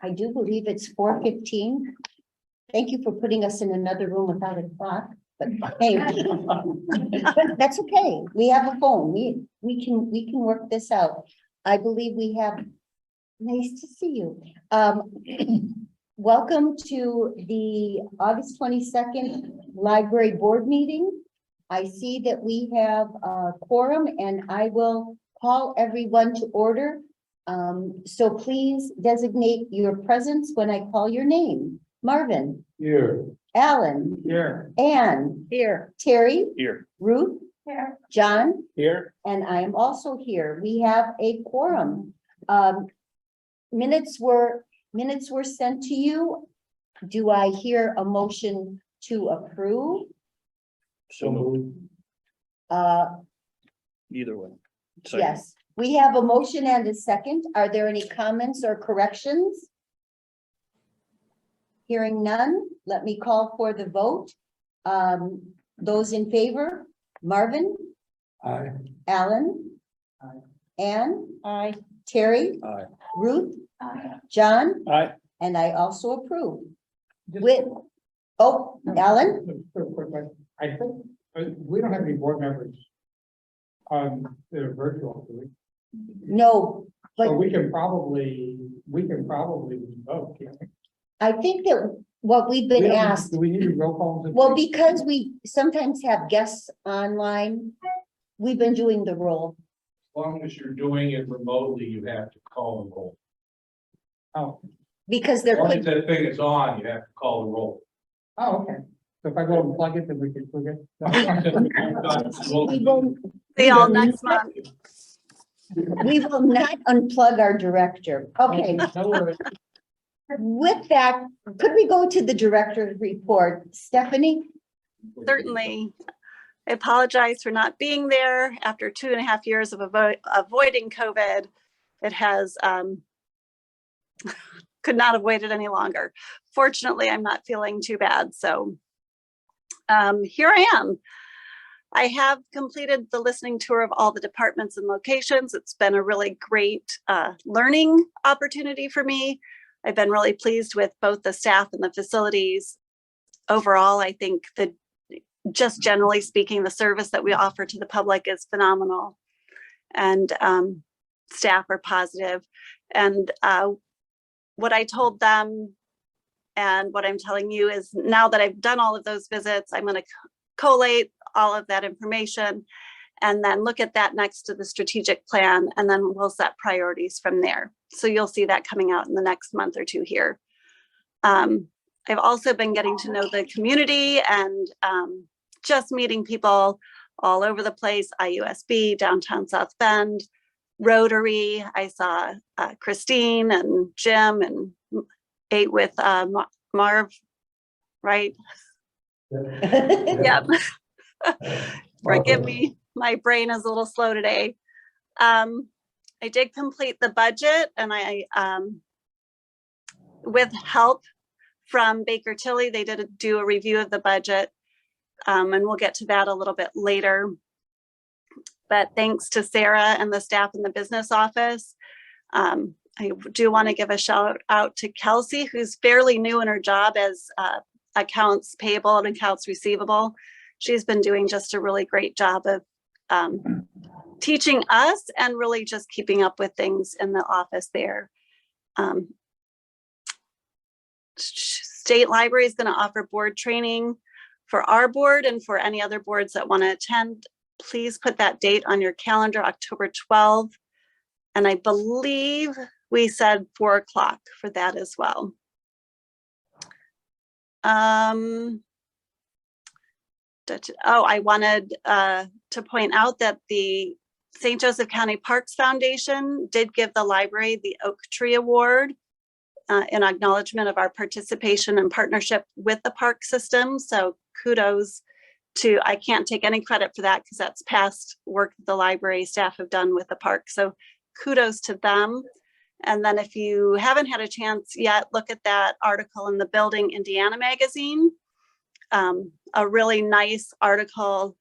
I do believe it's 4:15. Thank you for putting us in another room without a clock, but hey, but that's okay. We have a phone. We can work this out. I believe we have, nice to see you. Welcome to the August 22nd Library Board meeting. I see that we have a quorum and I will call everyone to order. So please designate your presence when I call your name. Marvin. Here. Alan. Here. Anne. Here. Terry. Here. Ruth. Here. John. Here. And I am also here. We have a quorum. Minutes were sent to you. Do I hear a motion to approve? So moved. Either way. Yes, we have a motion and a second. Are there any comments or corrections? Hearing none, let me call for the vote. Those in favor, Marvin, Aye. Alan, Aye. Anne, Aye. Terry, Aye. Ruth, Aye. John, Aye. and I also approve. With, oh, Alan, Real quick, I think we don't have any board members on the virtual, do we? no, but So we can probably vote, can't we? I think that what we've been asked, Do we need roll calls? well, because we sometimes have guests online, we've been doing the roll. As long as you're doing it remotely, you have to call the roll. Oh, Because As there long as could, that thing is on, you have to call the roll. okay. So if I go and plug it, then we can plug we will, See y'all next month. we will not unplug our director. Okay, No worries. with that, could we go to the director's report? Stephanie? Certainly. I apologize for not being there after 2.5 years of avoiding COVID. It has, could not have waited any longer. Fortunately, I'm not feeling too bad. So here I am. I have completed the listening tour of all the departments and locations. It's been a really great learning opportunity for me. I've been really pleased with both the staff and the facilities. Overall, I think that just generally speaking, the service that we offer to the public is phenomenal, and staff are positive. And what I told them and what I'm telling you is, now that I've done all of those visits, I'm going to collate all of that information and then look at that next to the strategic plan, and then we'll set priorities from there. So you'll see that coming out in the next month or two here. I've also been getting to know the community and just meeting people all over the place, IUSB, downtown South Bend, Rotary. I saw Christine and Jim and ate with Marv, right? Yep. Forgive me, my brain is a little slow today. I did complete the budget, and I, with help from Baker Tilly, they did do a review of the budget, and we'll get to that a little bit later. But thanks to Sarah and the staff in the business office, I do want to give a shout out to Kelsey, who's fairly new in her job as accounts payable and accounts receivable. She's been doing just a really great job of teaching us and really just keeping up with things in the office there. State Library is going to offer board training for our board and for any other boards that want to attend. Please put that date on your calendar, October 12th. And I believe we said 4 o'clock for that as well. I wanted to point out that the St. Joseph County Parks Foundation did give the library the Oak Tree Award in acknowledgement of our participation and partnership with the park system. So kudos to, I can't take any credit for that because that's past work the library staff have done with the park. So kudos to them. And then if you haven't had a chance yet, look at that article in the Building Indiana magazine. A really nice article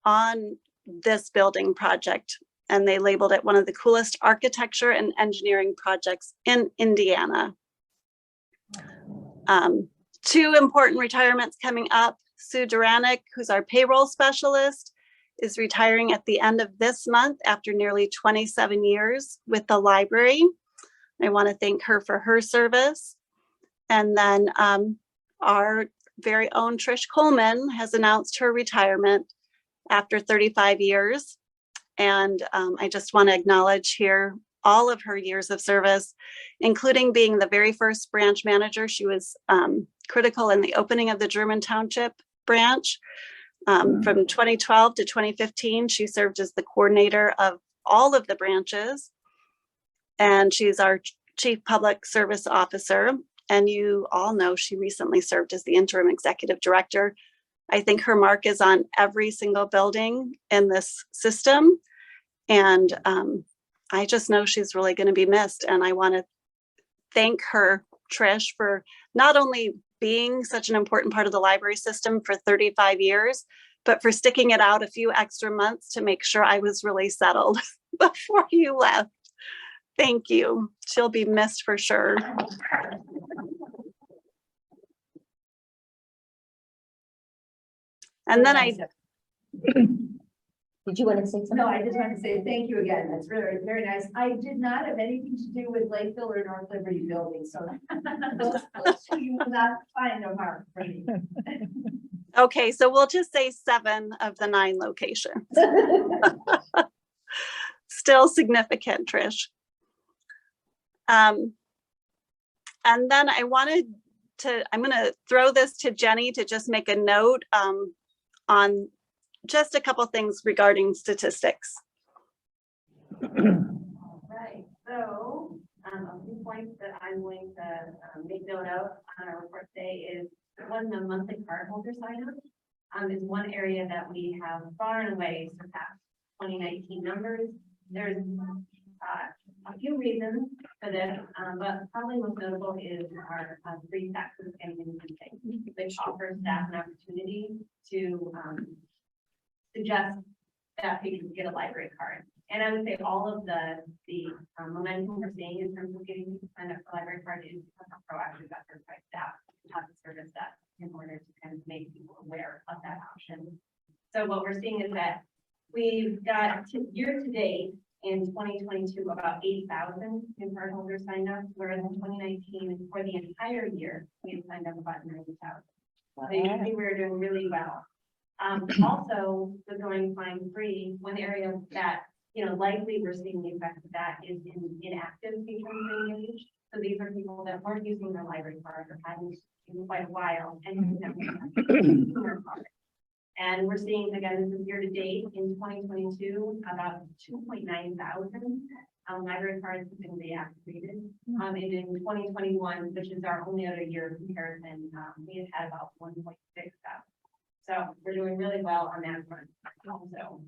on this building project, and they labeled it one of the coolest architecture and engineering projects in Indiana. Two important retirements coming up. Sue Duranick, who's our payroll specialist, is retiring at the end of this month after nearly 27 years with the library. I want to thank her for her service. And then our very own Trish Coleman has announced her retirement after 35 years. And I just want to acknowledge here all of her years of service, including being the very first branch manager. She was critical in the opening of the German Township branch. From 2012 to 2015, she served as the coordinator of all of the branches. And she's our Chief Public Service Officer. And you all know she recently served as the interim executive director. I think her mark is on every single building in this system. And I just know she's really going to be missed. And I want to thank her, Trish, for not only being such an important part of the library system for 35 years, but for sticking it out a few extra months to make sure I was really settled before you left. Thank you. She'll be missed for sure. And then Did you want to say something? No, I just want to say thank you again. That's very, very nice. I did not have anything to do with Lakeville or North Liberty building, so those two you will not find them hard for me. Okay, so we'll just say 7 of the 9 locations. Still significant, Trish. And then I'm going to throw this to Jenny to just make a note on just a couple things regarding statistics. Right, so a few points that I'm going to make note of on our report today is one, the monthly cardholder sign-up is one area that we have far and away surpassed 2019 numbers. There's a few reasons for this, but probably most notable is our free taxes and income, which offers staff an opportunity to suggest that patrons get a library card. And I would say all of the momentum we're seeing in terms of getting people signed up for library card is because of proactive efforts by staff to have the service that in order to kind of make people aware of that option. So what we're seeing is that we've got year to date in 2022 about 8,000 new cardholders signed up, whereas in 2019 for the entire year we had signed up about 90,000. So you can see we're doing really well. Also, with going fine free, one area that likely we're seeing the effect of that is in inactive patrons engaged. So these are people that weren't using their library card or hadn't in quite a while and consumer card. And we're seeing, again, this is year to date in 2022, about 2.9 thousand library cards have been reactivated. And in 2021, which is our only other year of comparison, we have had about 1.6 thousand. So we're doing really well on that front. Also,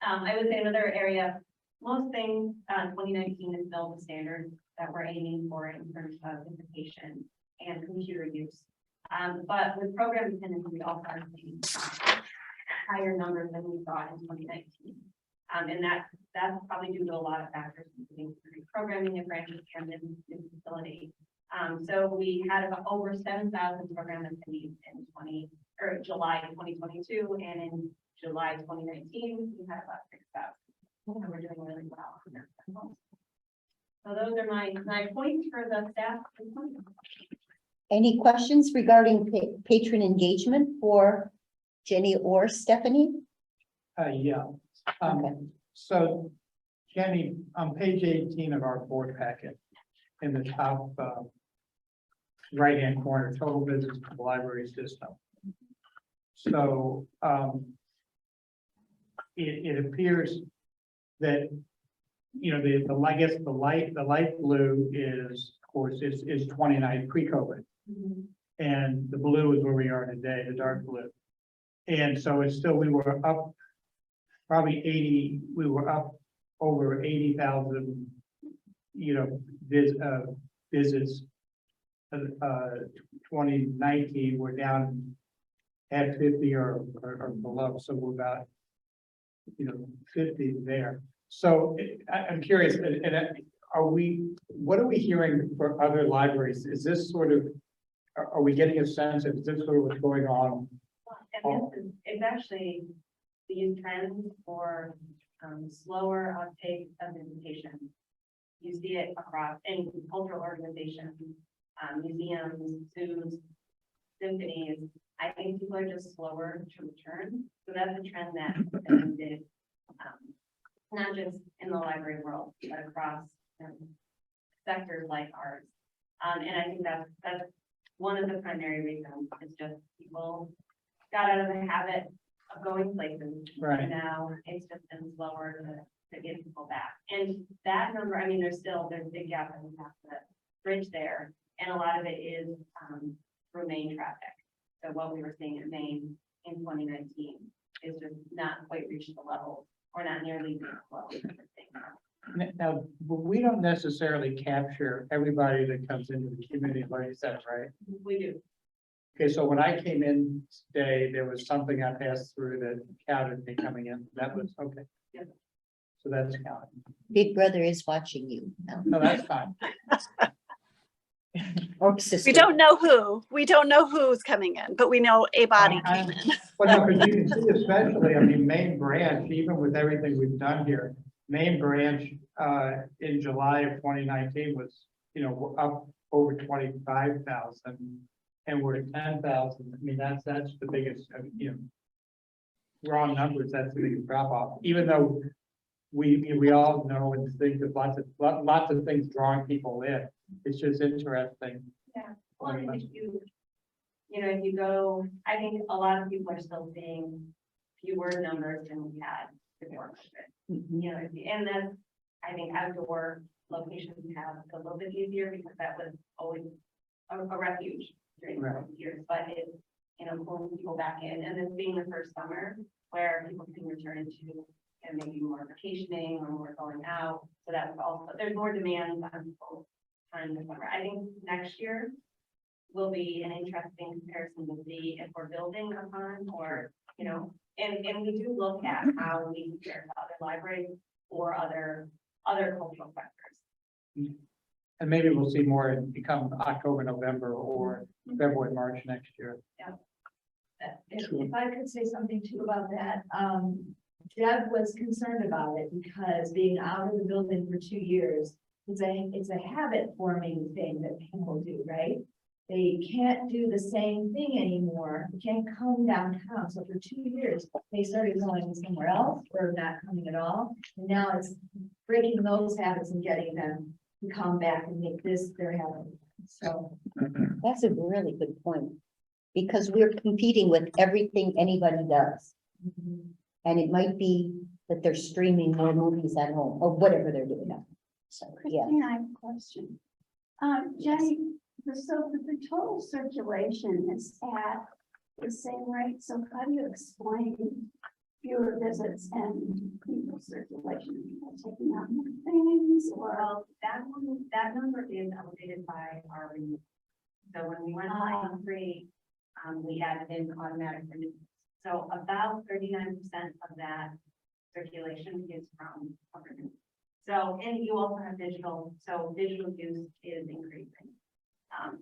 I would say another area, most things 2019 is still the standards that we're aiming for in terms of information and computer use. But with program attendance, we also are seeing higher numbers than we saw in 2019. And that's probably due to a lot of factors, including programming and branches and in facility. So we had about over 7,000 program attendees in July 2022, and in July 2019, we had about 6,000. So we're doing really well. So those are my points for the staff. Any questions regarding patron engagement for Jenny or Stephanie? Yeah. Okay. So Jenny, on page 18 of our board packet, in the top right-hand corner, total visits to the library system. So it appears that I guess the light blue is, of course, is 29 pre-COVID, and the blue is where we are today, the dark blue. And so it's still, we were up probably 80, we were up over 80,000, visits. 2019, we're down at 50 or below, so we're about 50 there. So I'm curious, and what are we hearing for other libraries? Is this sort of, are we getting a sense of, is this sort of what's going on? And this is, it's actually these trends for slower uptake of visitation. You see it across any cultural organization, museums, zoos, symphonies. I think people are just slower to return. So that's a trend that we did, not just in the library world, but across sectors like ours. And I think that's one of the primary reasons. It's just people got out of the habit of going places. Right. And now it's just been slower to get people back. And that number, I mean, there's a big gap that we have to bridge there. And a lot of it is through Maine traffic. So what we were seeing in Maine in 2019 is just not quite reached the level, or not nearly the level that we're seeing now. Now, we don't necessarily capture everybody that comes into the community learning center, right? We do. Okay, so when I came in today, there was something I passed through that counted me coming in. That was, okay. Yep. So that's counted. Big brother is watching you now. No, that's fine. Or sister. We don't know who's coming in, but we know a body came in. Well, no, because you can see especially, I mean, main branch, even with everything we've done here, main branch, in July of 2019 was, up over 25,000. And we're at 10,000. I mean, that's the biggest, raw numbers, that's the biggest drop off, even though we all know and think that lots of things drawing people in. It's just interesting. Yeah. Well, and if if you go, I think a lot of people are still seeing fewer numbers than we had before. And that's, I think outdoor locations have a little bit easier because that was always a refuge during the years, but it's, pulling people back in, and this being the first summer where people can return into and maybe more vacationing or more going out. So that's also, there's more demand on people time this summer. I think next year will be an interesting comparison to see if we're building upon or, and we do look at how we compare to other libraries or other cultural sectors. And maybe we'll see more and become October, November, or February, March next year. If I could say something too about that, Deb was concerned about it because being out of the building for 2 years, it's a habit forming thing that people do, right? They can't do the same thing anymore. They can't come downtown. So for 2 years, they started going somewhere else or not coming at all. And now it's breaking those habits and getting them to come back and make this their habit. So That's a really good point. Because we're competing with everything anybody does. And it might be that they're streaming more movies at home or whatever they're doing now. So, yeah. Christine, I have a question. Jenny, so the total circulation is at the same rate. So how do you explain fewer visits and people circulation? People taking out more things, or Well, that number is elevated by our renewal. So when we went to free, we added in automatic renewal. So about 39% of that circulation is from renewal. So, and you also have digital, so digital use is increasing.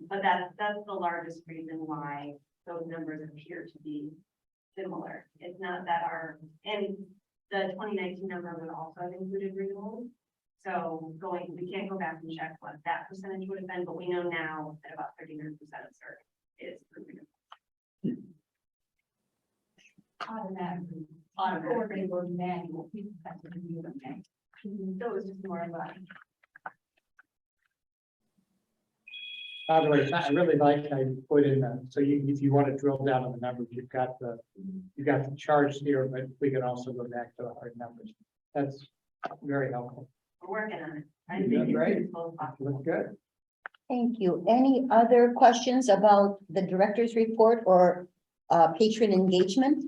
But that's the largest reason why those numbers appear to be similar. It's not that and the 2019 number would also have included renewals. So we can't go back and check what that percentage would have been, but we know now that about 39% of search is for renewal. Automatically. or they were manual. People have to do them. So it was just more of a. By the way, I really like how you put in that. So if you want to drill down on the numbers, you've got the charts here, but we can also go back to the hard numbers. That's very helpful. We're working on it. I You think did great. it's close possible. Looks good. Thank you. Any other questions about the director's report or patron engagement?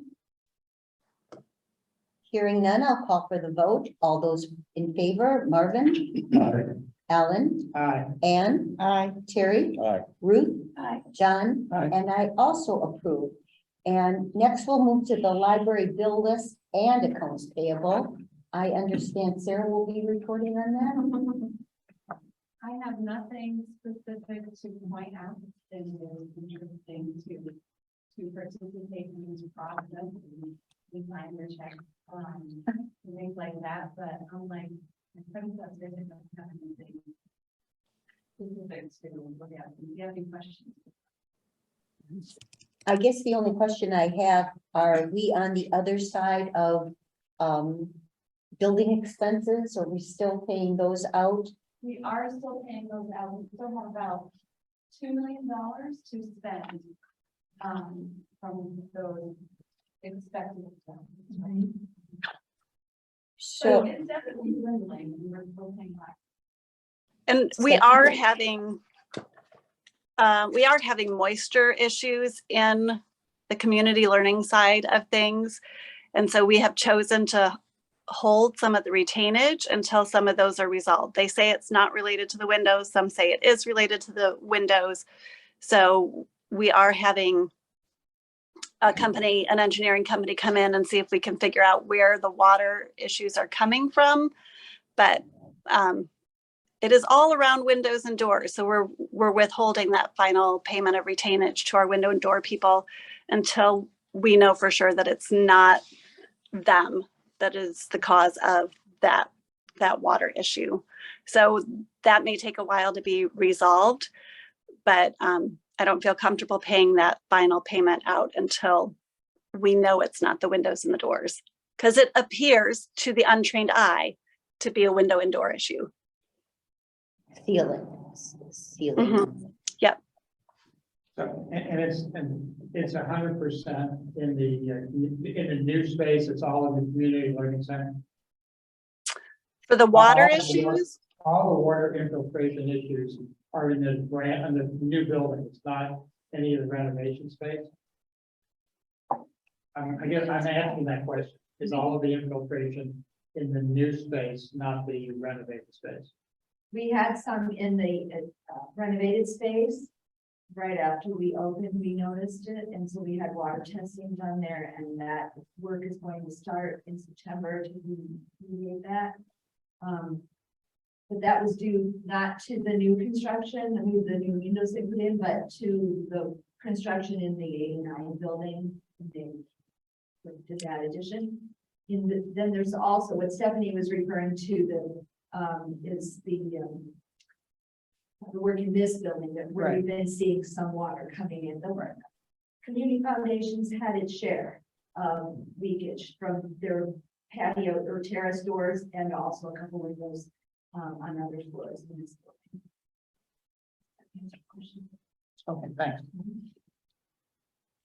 Hearing none, I'll call for the vote. All those in favor, Marvin? Alan? Aye. Anne? Aye. Terry? Aye. Ruth? Aye. John? Aye. And I also approve. And next we'll move to the library bill list and accounts payable. I understand Sarah will be reporting on that. I have nothing specific to point out. It is interesting to participate in this process and design the check, and things like that, but I'm like, I think that's really not having anything specific to look at. Do you have any questions? I guess the only question I have, are we on the other side of building expenses? Are we still paying those out? We are still paying those out. We still have about $2 million to spend from those expected expenses. So So, it's definitely dwindling. We're still paying back. And we are having moisture issues in the community learning side of things. And so we have chosen to hold some of the retainage until some of those are resolved. They say it's not related to the windows. Some say it is related to the windows. So we are having an engineering company come in and see if we can figure out where the water issues are coming from. But it is all around windows and doors. So we're withholding that final payment of retainage to our window and door people until we know for sure that it's not them that is the cause of that water issue. So that may take a while to be resolved, but I don't feel comfortable paying that final payment out until we know it's not the windows and the doors, because it appears to the untrained eye to be a window and door issue. ceiling. Yep. So, and it's 100% in the new space. It's all in the community learning center. For the water All the issues, All the water infiltration issues are in the new building. It's not any of the renovation space. I guess I'm asking that question. Is all of the infiltration in the new space, not the renovated space? We had some in the renovated space. Right after we opened, we noticed it, and so we had water testing done there, and that work is going to start in September to remediate that. But that was due not to the new construction, the new windows they put in, but to the construction in the 89 building. To that addition. Then there's also what Stephanie was referring to, is the work in this building that where we've been seeing some water coming in. The work. Community Foundations had its share of leakage from their patio or terrace doors, and also a couple of windows on other floors in this building. Okay, thanks.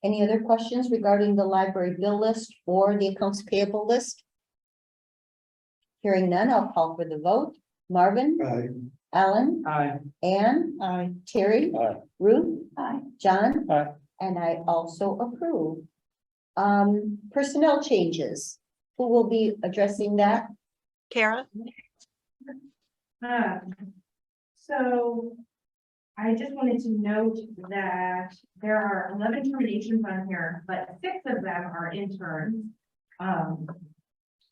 Any other questions regarding the library bill list or the accounts payable list? Hearing none, I'll call for the vote. Marvin? Aye. Alan? Aye. Anne? Aye. Terry? Aye. Ruth? Aye. John? Aye. And I also approve. Personnel changes. Who will be addressing that? Kara? So I just wanted to note that there are 11 terminations on here, but 6 of them are interns.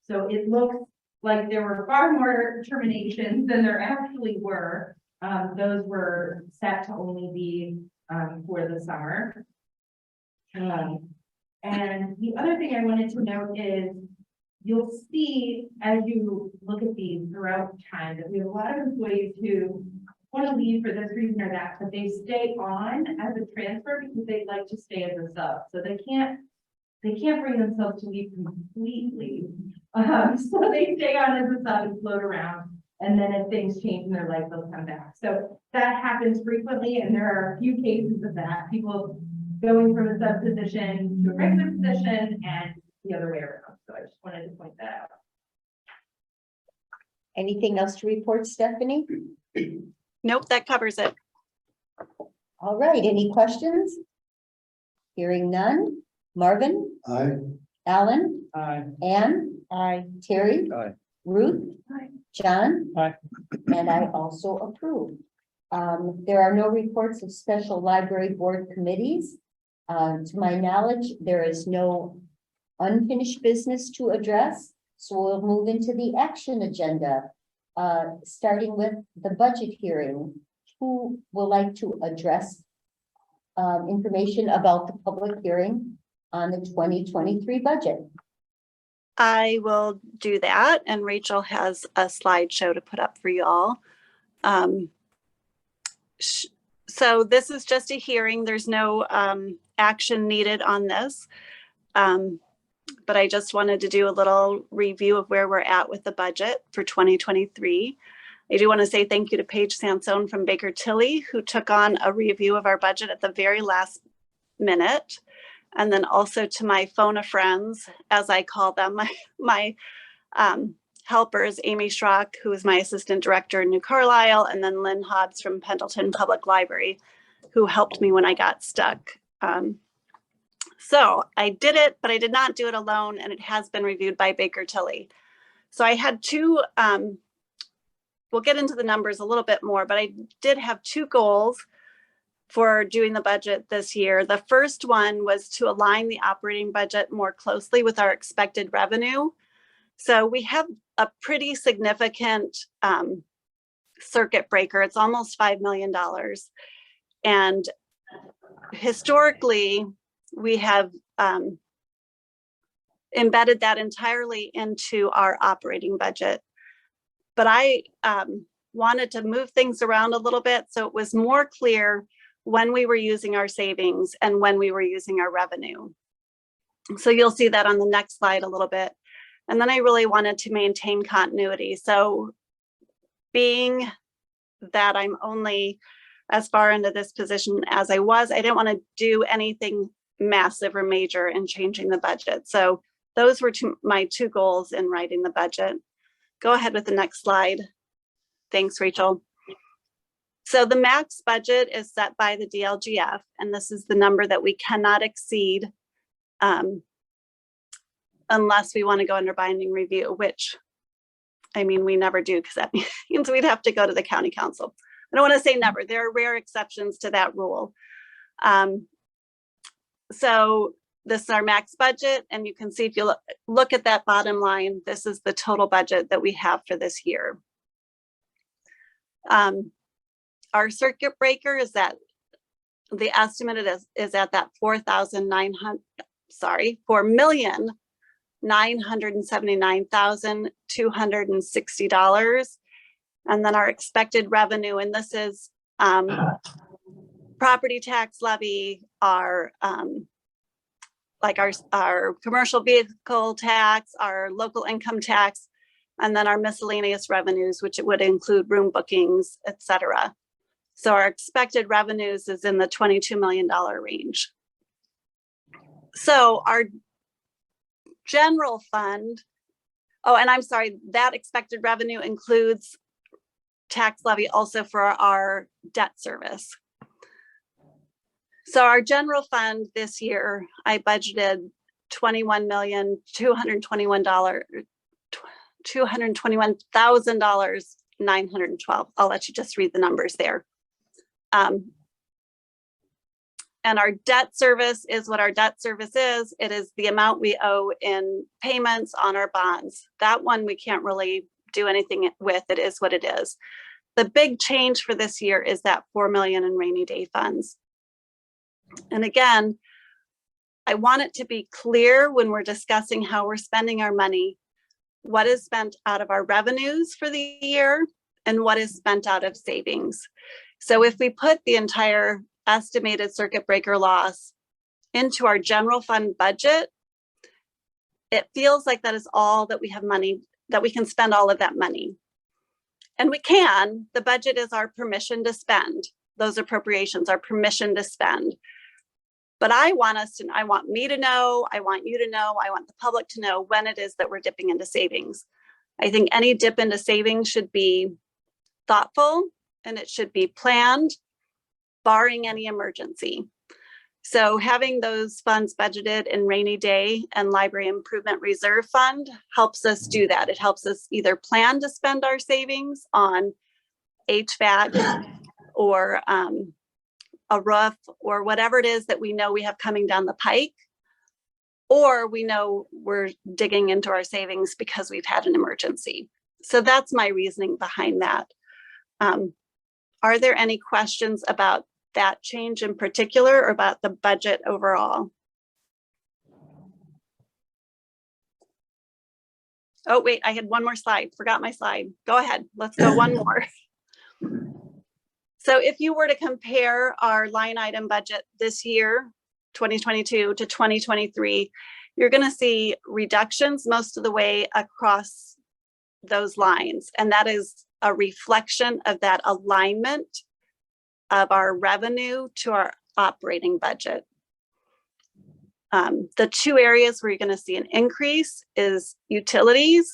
So it looks like there were far more terminations than there actually were. Those were set to only be for the summer. And the other thing I wanted to note is you'll see as you look at these throughout time that we have a lot of employees who want to leave for this reason or that, but they stay on as a transfer because they'd like to stay as a sub. So they can't bring themselves to leave completely. So they stay on as a sub and float around. And then if things change in their life, they'll come back. So that happens frequently. And there are a few cases of that, people going from a sub position to a regular position and the other way around. So I just wanted to point that out. Anything else to report, Stephanie? Nope, that covers it. All right, any questions? Hearing none. Marvin? Aye. Alan? Aye. Anne? Aye. Terry? Aye. Ruth? Aye. John? Aye. And I also approve. There are no reports of special library board committees. To my knowledge, there is no unfinished business to address, so we'll move into the action agenda. starting with the budget hearing. Who would like to address information about the public hearing on the 2023 budget? I will do that, and Rachel has a slideshow to put up for you all. So this is just a hearing. There's no action needed on this. But I just wanted to do a little review of where we're at with the budget for 2023. I do want to say thank you to Paige Sansone from Baker Tilly, who took on a review of our budget at the very last minute. And then also to my phone of friends, as I call them, my helpers, Amy Schrock, who is my assistant director in New Carlisle, and then Lynn Hobbs from Pendleton Public Library, who helped me when I got stuck. So I did it, but I did not do it alone, and it has been reviewed by Baker Tilly. So I had two, we'll get into the numbers a little bit more, but I did have two goals for doing the budget this year. The first one was to align the operating budget more closely with our expected revenue. So we have a pretty significant circuit breaker. It's almost $5 million. And historically, we have embedded that entirely into our operating budget. But I wanted to move things around a little bit so it was more clear when we were using our savings and when we were using our revenue. So you'll see that on the next slide a little bit. And then I really wanted to maintain continuity. So being that I'm only as far into this position as I was, I didn't want to do anything massive or major in changing the budget. So those were my two goals in writing the budget. Go ahead with the next slide. Thanks, Rachel. So the max budget is set by the DLGF, and this is the number that we cannot exceed unless we want to go under binding review, which I mean, we never do, because that means we'd have to go to the county council. I don't want to say never. There are rare exceptions to that rule. So this is our max budget, and you can see if you look at that bottom line, this is the total budget that we have for this year. Our circuit breaker is that the estimate is at that $4,979,260. And then our expected revenue, and this is property tax levy, our commercial vehicle tax, our local income tax, and then our miscellaneous revenues, which it would include room bookings, etc. So our expected revenues is in the $22 million range. So our general fund, oh, and I'm sorry, that expected revenue includes tax levy also for our debt service. So our general fund this year, I budgeted $221,912. I'll let you just read the numbers there. And our debt service is what our debt service is. It is the amount we owe in payments on our bonds. That one we can't really do anything with. It is what it is. The big change for this year is that $4 million in rainy day funds. And again, I want it to be clear when we're discussing how we're spending our money, what is spent out of our revenues for the year and what is spent out of savings. So if we put the entire estimated circuit breaker loss into our general fund budget, it feels like that is all that we have money, that we can spend all of that money. And we can. The budget is our permission to spend. Those appropriations are permission to spend. But I want me to know, I want you to know, I want the public to know when it is that we're dipping into savings. I think any dip into savings should be thoughtful and it should be planned, barring any emergency. So having those funds budgeted in rainy day and library improvement reserve fund helps us do that. It helps us either plan to spend our savings on HVAC or a roof or whatever it is that we know we have coming down the pike, or we know we're digging into our savings because we've had an emergency. So that's my reasoning behind that. Are there any questions about that change in particular or about the budget overall? Oh, wait, I had one more slide, forgot my slide. Go ahead, let's go one more. So if you were to compare our line item budget this year, 2022 to 2023, you're gonna see reductions most of the way across those lines. And that is a reflection of that alignment of our revenue to our operating budget. The two areas where you're going to see an increase is utilities,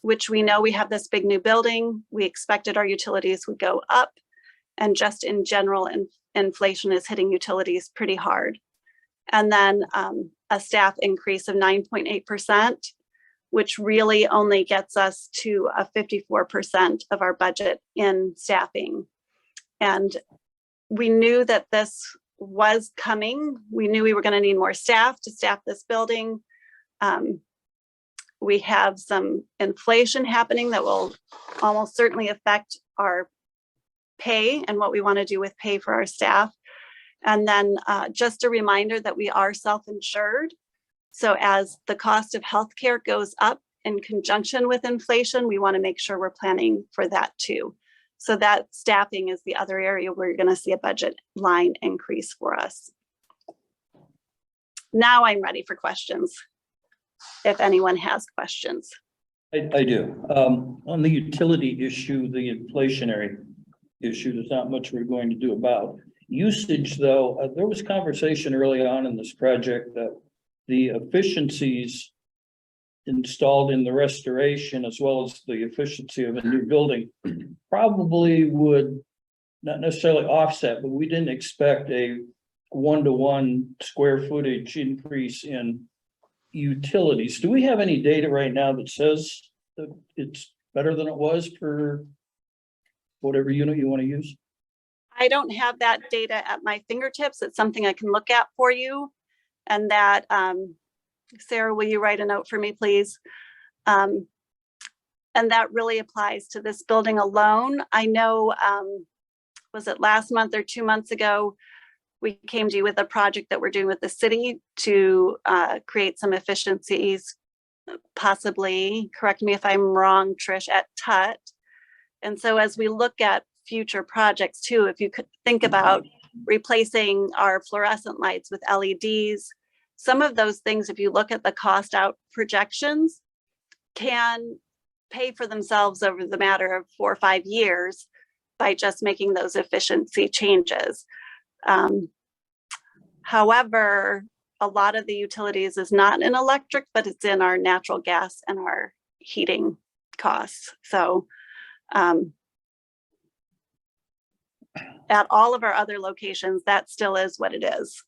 which we know we have this big new building. We expected our utilities would go up, and just in general, inflation is hitting utilities pretty hard. And then a staff increase of 9.8%, which really only gets us to a 54% of our budget in staffing. And we knew that this was coming. We knew we were going to need more staff to staff this building. We have some inflation happening that will almost certainly affect our pay and what we want to do with pay for our staff. And then just a reminder that we are self-insured. So as the cost of healthcare goes up in conjunction with inflation, we want to make sure we're planning for that too. So that staffing is the other area where you're going to see a budget line increase for us. Now I'm ready for questions, if anyone has questions. I do. On the utility issue, the inflationary issue, there's not much we're going to do about. Usage, though, there was conversation early on in this project that the efficiencies installed in the restoration, as well as the efficiency of a new building, probably would not necessarily offset, but we didn't expect a 1-to-1 square footage increase in utilities. Do we have any data right now that says that it's better than it was for whatever unit you want to use? I don't have that data at my fingertips. It's something I can look at for you. And that, Sarah, will you write a note for me, please? And that really applies to this building alone. I know, was it last month or 2 months ago, we came to you with a project that we're doing with the city to create some efficiencies, possibly, correct me if I'm wrong, Trish, at TUT. And so as we look at future projects too, if you could think about replacing our fluorescent lights with LEDs, some of those things, if you look at the cost out projections, can pay for themselves over the matter of 4 or 5 years by just making those efficiency changes. However, a lot of the utilities is not in electric, but it's in our natural gas and our heating costs. So at all of our other locations, that still is what it is.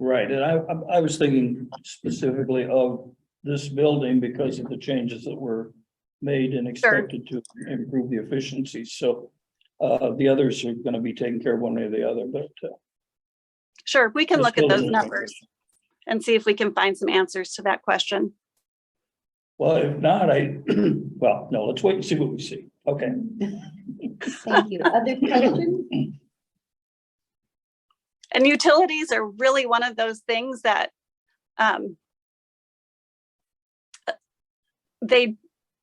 Right, and I was thinking specifically of this building because of the changes that were made and expected to improve the efficiency. So the others are going to be taken care of one way or the other, but sure, we can this look at those building- numbers and see if we can find some answers to that question. Well, if not, well, no, let's wait and see what we see. Okay. Thank you. Other questions? And utilities are really one of those things that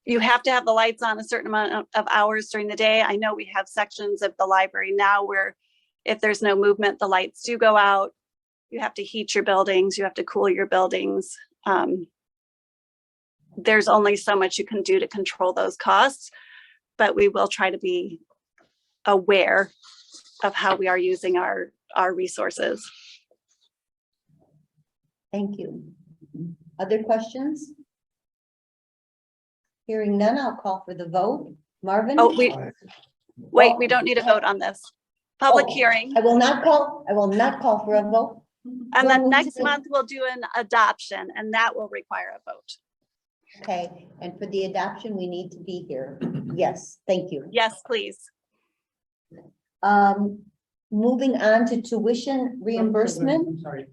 you have to have the lights on a certain amount of hours during the day. I know we have sections of the library now where if there's no movement, the lights do go out. You have to heat your buildings, you have to cool your buildings. There's only so much you can do to control those costs, but we will try to be aware of how we are using our resources. Thank you. Other questions? Hearing none, I'll call for the vote. Marvin? Oh, wait, we don't need a vote on this. Public Oh, hearing. I will not call for a vote. And then Well, next month we'll do an adoption and that will require a vote. Okay, and for the adoption, we need to be here. Yes, thank you. Yes, please. Moving on to tuition reimbursement. I'm sorry,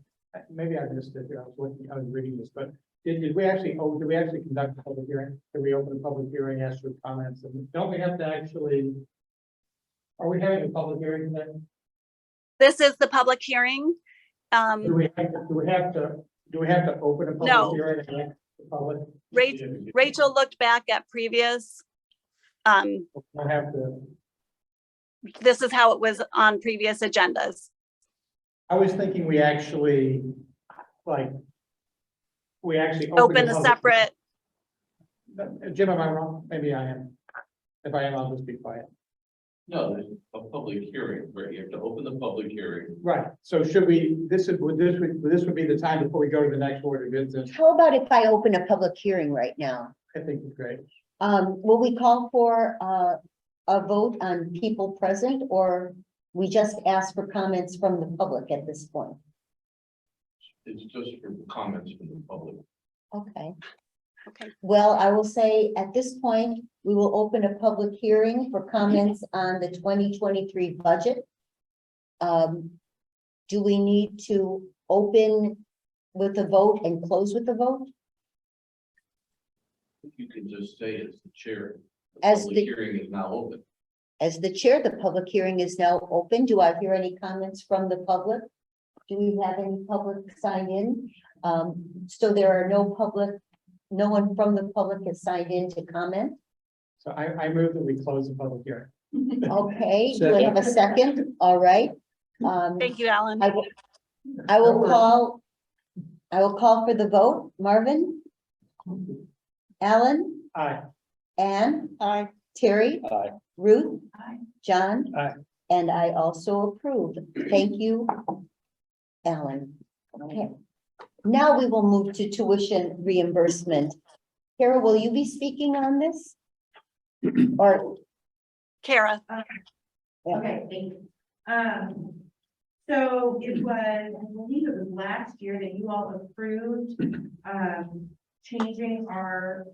maybe I missed it. I was reading this, but Did we actually conduct a public hearing? Did we open a public hearing, ask for comments, and don't we have to actually? Are we having a public hearing today? This is the public hearing. Do we have to open a No. public hearing and ask the public? Rachel looked back at previous, We'll have to, this is how it was on previous agendas. I was thinking we actually, like, Open a separate, Jim, am I wrong? Maybe I am. If I am, I'll just be quiet. No, there's a public hearing, where you have to open the public hearing. Right, so should we, this would be the time before we go to the next order of business? How about if I open a public hearing right now? I think it's great. Will we call for a vote on people present, or we just ask for comments from the public at this point? It's just for comments from the public. Okay. okay, Well, I will say at this point, we will open a public hearing for comments on the 2023 budget. Do we need to open with a vote and close with a vote? You can just say as the chair. The As public the- hearing is now open. As the chair, the public hearing is now open. Do I hear any comments from the public? Do we have any public sign in? So there are no one from the public has signed in to comment. So I move that we close the public hearing. Okay, do I have a second? All right. thank you, Alan. I will call for the vote. Marvin? Alan? Aye. Anne? Aye. Terry? Aye. Ruth? Aye. John? Aye. And I also approve. Thank you, Alan. Okay. Now we will move to tuition reimbursement. Kara, will you be speaking on this? Or, Kara, Okay, thank you. So it was, I believe it was last year that you all approved, changing our,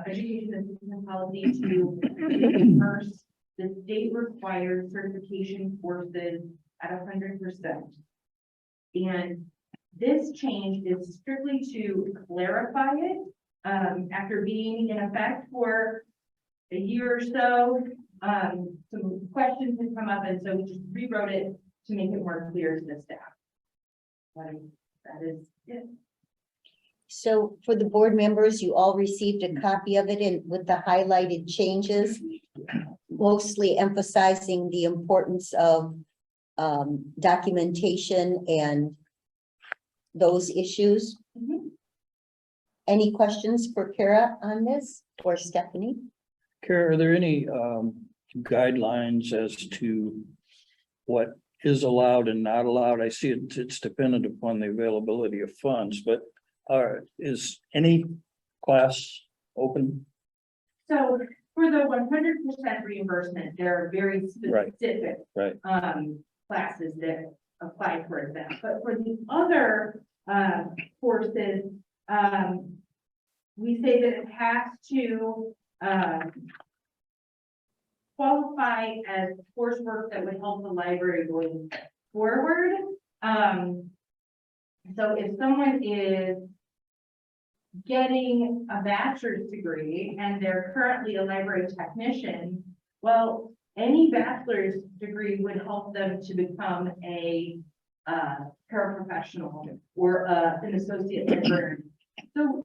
education assistance policy to reimburse the state required certification courses at 100%. And this change is strictly to clarify it, after being in effect for a year or so. Some questions have come up, and so we just rewrote it to make it more clear to the staff. That is it. so for the board members, you all received a copy of it and with the highlighted changes, mostly emphasizing the importance of documentation and those issues. Mhm. Any questions for Kara on this or Stephanie? Kara, are there any guidelines as to what is allowed and not allowed? I see it's dependent upon the availability of funds, but is any class open? So for the 100% reimbursement, there are very Right. specific Right. classes that apply towards that. But for the other courses, we say that it has to qualify as coursework that would help the library going forward. So if someone is getting a bachelor's degree and they're currently a library technician, well, any bachelor's degree would help them to become a paraprofessional or an associate librarian. So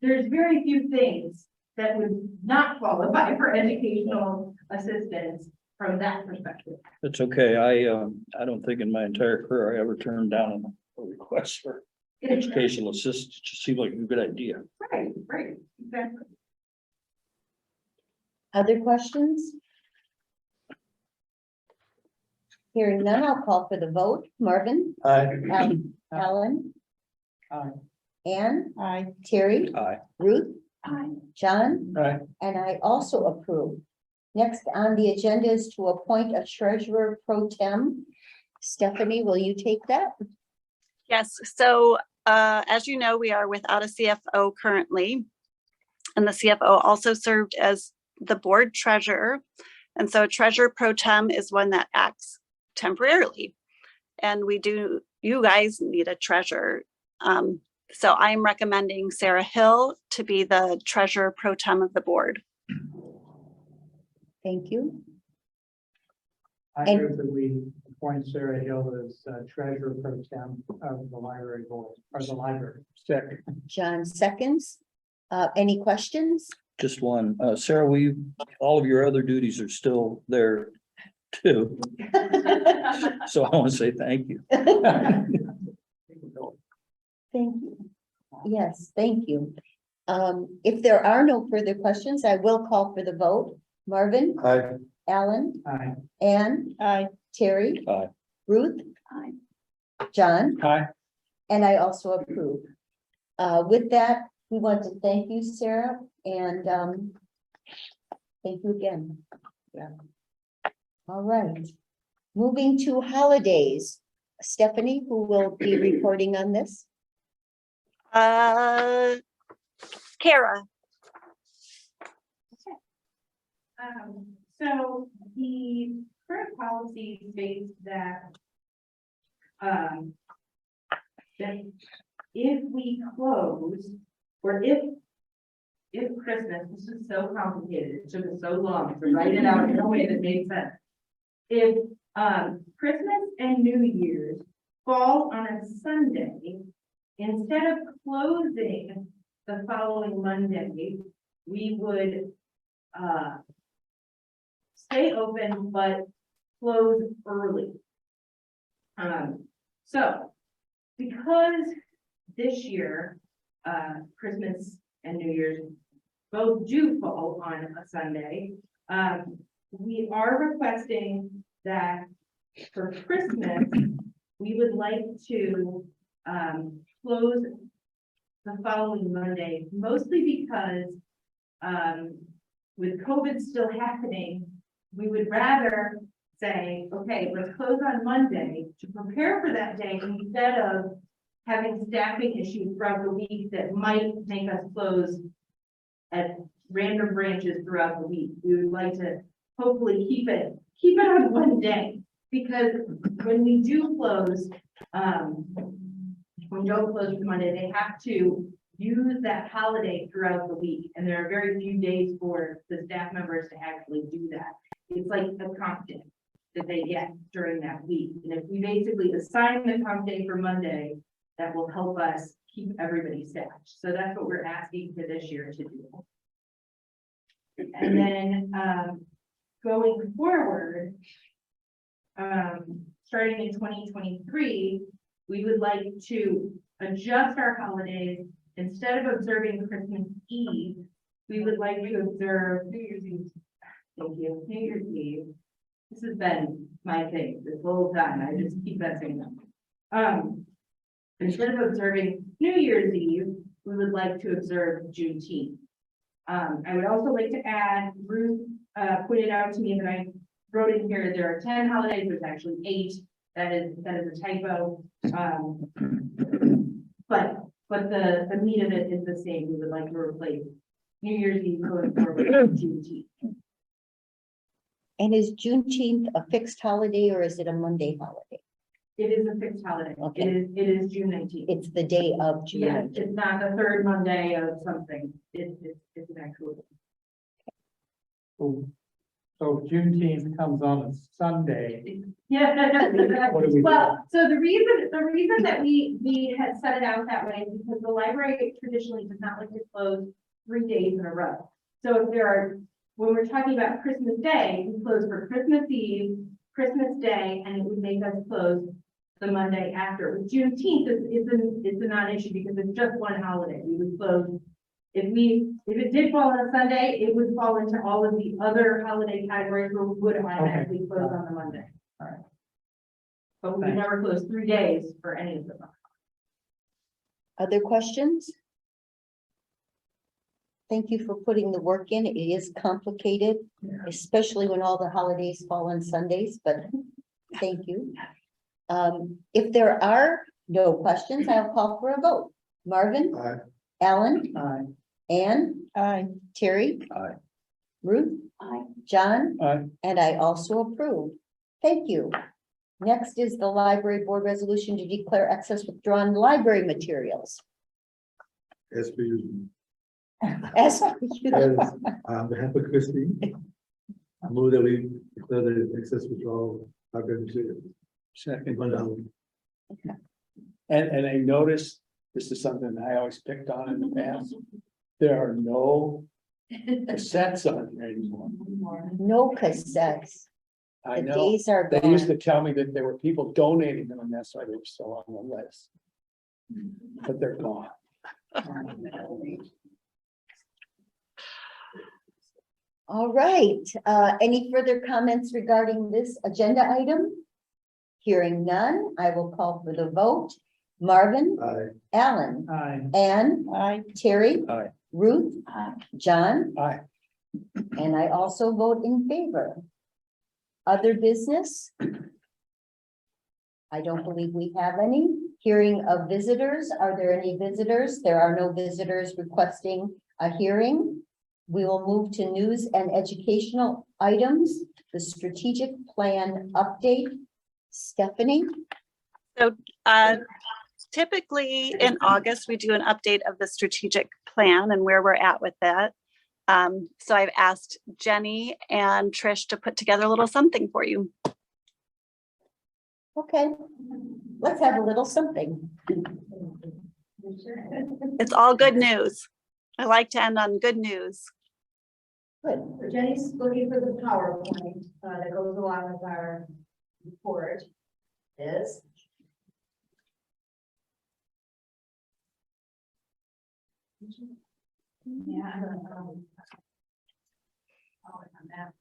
there's very few things that would not qualify for educational assistance from that perspective. It's okay. I don't think in my entire career I ever turned down a request for educational assistance. It just seemed like a good idea. Right, exactly. Other questions? Hearing none, I'll call for the vote. Marvin? Alan? Aye. Anne? Aye. Terry? Aye. Ruth? Aye. John? Aye. And I also approve. Next on the agenda is to appoint a treasurer pro tem. Stephanie, will you take that? yes, so as you know, we are without a CFO currently. And the CFO also served as the board treasurer. And so treasurer pro tem is one that acts temporarily. And you guys need a treasurer. So I'm recommending Sarah Hill to be the treasurer pro tem of the board. Thank you. I And- move that we appoint Sarah Hill as treasurer pro tem of the library board, or the library. Second. John seconds. Any questions? Just one. Sarah, all of your other duties are still there too. So I want to say thank you. Thank you. Yes, thank you. If there are no further questions, I will call for the vote. Marvin? Aye. Alan? Aye. Anne? Aye. Terry? Aye. Ruth? Aye. John? Aye. And I also approve. With that, we want to thank you, Sarah, and thank you again. Yeah. All right. Moving to holidays. Stephanie, who will be reporting on this? Kara. So the current policy states that that if we close, or if Christmas, this is so complicated, it took us so long to write it out in a way that made sense. If Christmas and New Year's fall on a Sunday, instead of closing the following Monday, we would stay open but close early. So because this year, Christmas and New Year's both do fall on a Sunday, we are requesting that for Christmas, we would like to close the following Monday, mostly because with COVID still happening, we would rather say, okay, let's close on Monday to prepare for that day instead of having staffing issues throughout the week that might make us close at random branches throughout the week. We would like to hopefully keep it on one day, because when we do close, when we don't close for Monday, they have to use that holiday throughout the week. And there are very few days for the staff members to actually do that. It's like a comp day that they get during that week. And if we basically assign the comp day for Monday, that will help us keep everybody staffed. So that's what we're asking for this year to do. And then going forward, starting in 2023, we would like to adjust our holidays. Instead of observing Christmas Eve, we would like to observe New Year's Eve. Thank you, New Year's Eve. This has been my thing this whole time. I just keep messing up. Instead of observing New Year's Eve, we would like to observe Juneteenth. I would also like to add, Ruth pointed out to me that I wrote in here, there are 10 holidays, there's actually 8. That is a typo. But the meat of it is the same. We would like to replace New Year's Eve going forward with Juneteenth. And is Juneteenth a fixed holiday or is it a Monday holiday? It is a fixed holiday. Okay. It is June 19th. It's the day of June. Yeah, 19th. it's not the third Monday of something. It's an actual. So Juneteenth comes on a Sunday. Yeah. What do we do? Well, so the reason that we had set it out that way is because the library traditionally does not like to close 3 days in a row. So if there are, when we're talking about Christmas Day, we close for Christmas Eve, Christmas Day, and it would make us close the Monday after. With Juneteenth, it's a non-issue because it's just one holiday. We would close. If it did fall on a Sunday, it would fall into all of the other holiday categories where we would automatically close on the Monday. All right. But we would never close 3 days for any of them. Other questions? Thank you for putting the work in. It is complicated, especially when all the holidays fall on Sundays, but thank you. If there are no questions, I'll call for a vote. Marvin? Aye. Alan? Aye. Anne? Aye. Terry? Aye. Ruth? Aye. John? Aye. And I also approve. Thank you. Next is the library board resolution to declare excess withdrawn library materials. As per usual. As for you. As on behalf of Christine, I move that we declare the excess withdrawal library materials. Second. $1. And I noticed, this is something I always picked on in the past. There are no cassettes on here anymore. No cassettes. I The know. days are They used to gone. tell me that there were people donating them and that's why they were still on the list. But they're gone. All right, any further comments regarding this agenda item? Hearing none, I will call for the vote. Marvin, Aye. Alan, Aye. Anne, Terry, Aye. Ruth, John, Aye. and I also vote in favor. Other business? I don't believe we have any. Hearing of visitors, are there any visitors? There are no visitors requesting a hearing. We will move to news and educational items, the strategic plan update. Stephanie? Typically in August, we do an update of the strategic plan and where we're at with that. So I've asked Jenny and Trish to put together a little something for you. Okay, let's have a little something. It's all good news. I like to end on good news. Good. So Jenny's looking for the PowerPoint that goes along with our report is. Yeah, I don't know. Oh, it's on that.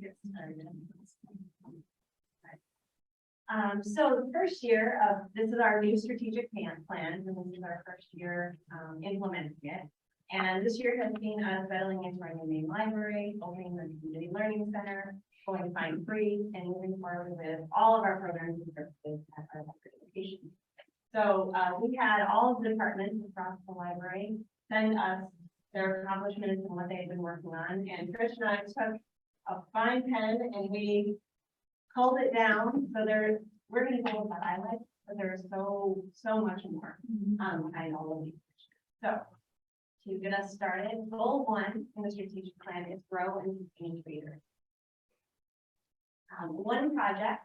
Get started. So the first year of, this is our new strategic plan, and this is our first year implementing it. And this year has seen us settling into our new main library, opening the community learning center, going fine free, and moving forward with all of our programs and services at our library location. So we had all of the departments across the library send us their accomplishments and what they've been working on. And Trish and I took a fine pen and we culled it down. So we're going to go with the highlights, but there's so much more behind all of these. So to get us started, goal 1 in the strategic plan is grow and sustain readers. One project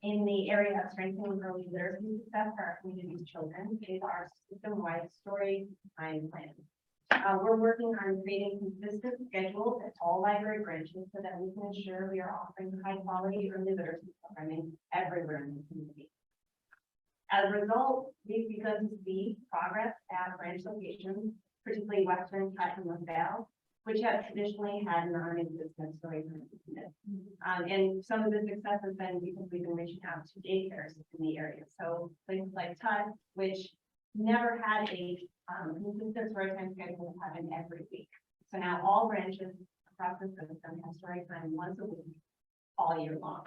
in the area of strengthening early literacy success for our community's children is our system-wide story time plan. We're working on creating consistent schedules at all library branches so that we can ensure we are offering high quality early literacy programming everywhere in the community. As a result, we've begun to see progress at branch locations, particularly Western Cut and LaSalle, which have traditionally had non-existent story time. And some of the success has been because we've been reaching out to daycares in the area. So places like Tut, which never had a consistent story time schedule, happen every week. So now all branches across the system have story time once a week, all year long.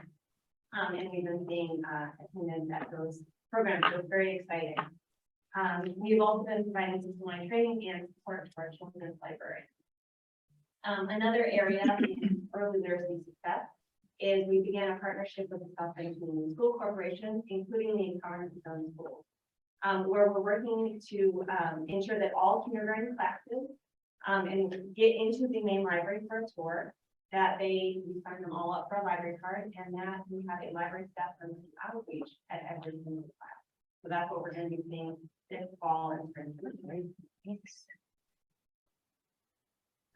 And we've been seeing attendance at those programs, so it's very exciting. We've also been providing system-wide training and support to our children's library. Another area in early literacy success is we began a partnership with the South Bend Community School Corporation, including the Empowerment Zone schools, where we're working to ensure that all kindergarten classes and get into the main library for a tour, that we sign them all up for a library card, and that we have a library staff member outreach at every single class. So that's what we're going to be seeing this fall and spring. Thanks.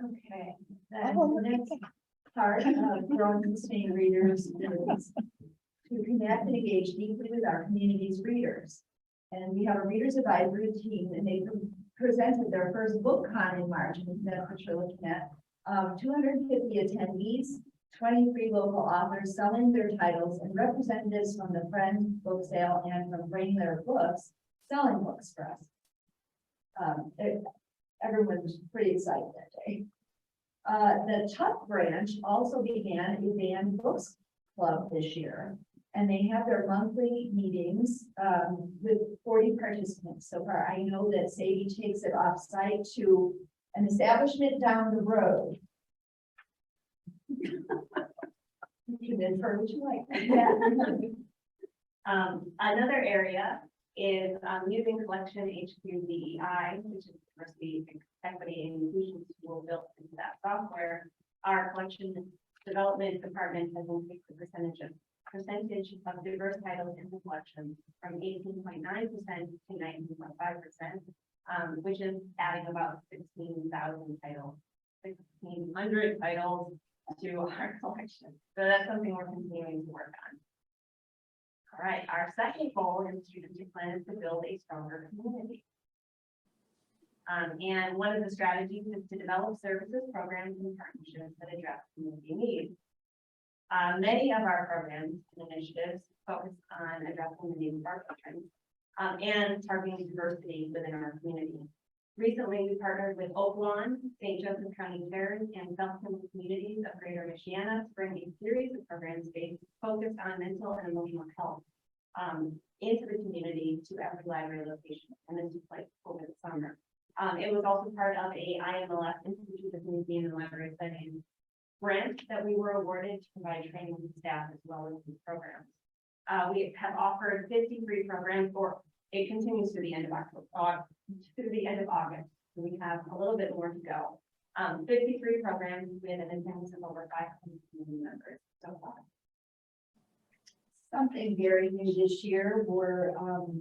Okay, then the next part of growing and sustaining readers is to connect and engage deeply with our community's readers. And we have a readers advisory team, and they presented their first book con in March, and that's what you're looking at. 250 attendees, 23 local authors selling their titles, and representatives from the Friend Book Sale and from Bring Their Books selling books for us. Everyone was pretty excited that day. The Tut branch also began a banned books club this year, and they have their monthly meetings with 40 participants so far. I know that Sadie takes it off-site to an establishment down the road. You can infer what you like. Another area is using collection HQDEI, which is diversity, equity, and inclusion tool built into that software. Our collection development department has increased the percentage of diverse titles in the collection from 18.9% to 19.5%, which is adding about 16,000 titles, 1,600 titles to our collection. So that's something we're continuing to work on. All right, our second goal in strategic plan is to build a stronger community. And one of the strategies is to develop services, programs, and partnerships that address community needs. Many of our programs and initiatives focus on addressing the needs of our children and targeting diversity within our community. Recently, we partnered with Oaklawn, St. Joseph County Fairs, and Belton communities of Greater Michiana to bring a series of programs focused on mental and emotional health into the community to every library location, and this took place over the summer. It was also part of a IMLS Institute of Museum and Library Studies grant that we were awarded to provide training to staff as well as these programs. We have offered 53 programs, or it continues to the end of October, to the end of August. So we have a little bit more to go. 53 programs with an attendance of over 500 community members so far. Something very new this year were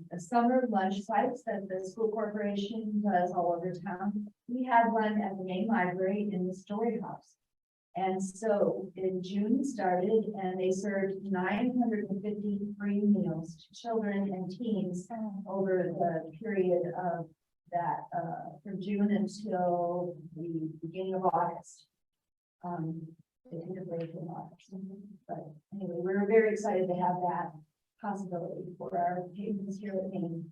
the summer lunch sites that the school corporation does all over town. We had one at the main library in the Story House. And so in June it started, and they served 950 free meals to children and teens over the period of that from June until the beginning of August. They took a break in August. But anyway, we're very excited to have that possibility for our patrons here at Maine.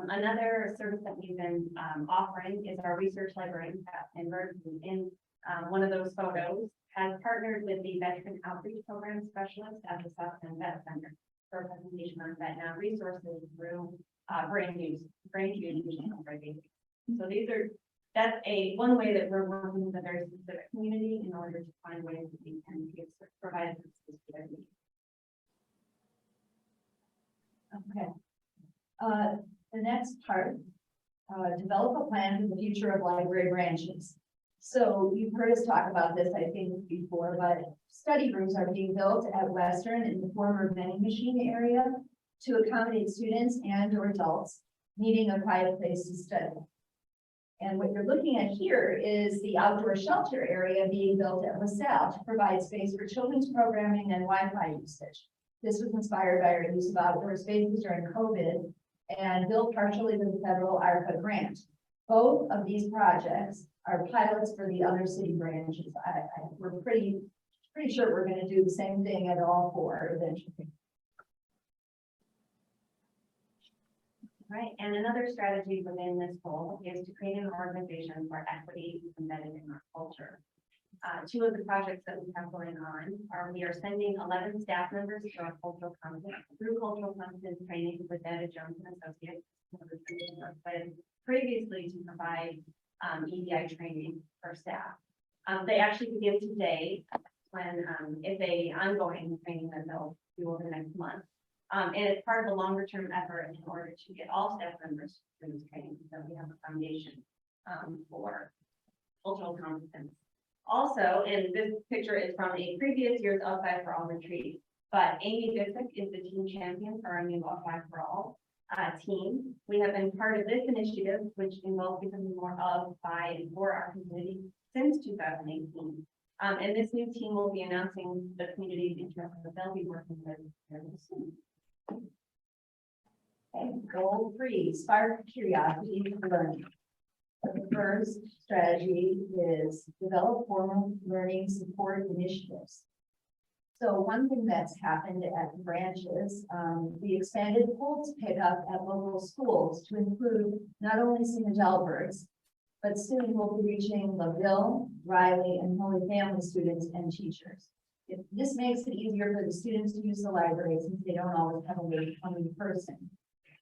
Another service that we've been offering is our research library in one of those photos has partnered with the Veteran Outreach Program Specialist at the South End Vet Center for a presentation on vet now resources through brain communication. So that's one way that we're working with a very specific community in order to find ways that we can provide services for their needs. Okay. The next part, develop a plan for the future of library branches. So you've heard us talk about this, I think, before, but study rooms are being built at Western in the former vending machine area to accommodate students and or adults needing a quiet place to study. And what you're looking at here is the outdoor shelter area being built at LaSalle to provide space for children's programming and Wi-Fi usage. This was inspired by our use of outdoor spaces during COVID and built partially with the federal ARPA grant. Both of these projects are pilots for the other city branches. We're pretty sure we're going to do the same thing at all four eventually. Right, and another strategy within this goal is to create an organization where equity is embedded in our culture. Two of the projects that we have going on are we are sending 11 staff members to our cultural competence training with Data Jones and Associates, but previously to provide EDI training for staff. They actually begin today when it's a ongoing training that they'll do over the next month. And it's part of a longer term effort in order to get all staff members through this training, so we have a foundation for cultural competence. Also, and this picture is from a previous year's Outside for All retreat, but Amy Bissick is the team champion for our new Outside for All team. We have been part of this initiative, which involves becoming more of, by, and for our community since 2018. And this new team will be announcing the community's interest that they'll be working with very soon. Okay, goal 3, spark curiosity for learning. The first strategy is develop formal learning support initiatives. So one thing that's happened at the branches, we expanded Holt's pickup at local schools to include not only St. Albert's, but soon we'll be reaching LaVille, Riley, and Holy Family students and teachers. This makes it easier for the students to use the library since they don't always have a way to come in person.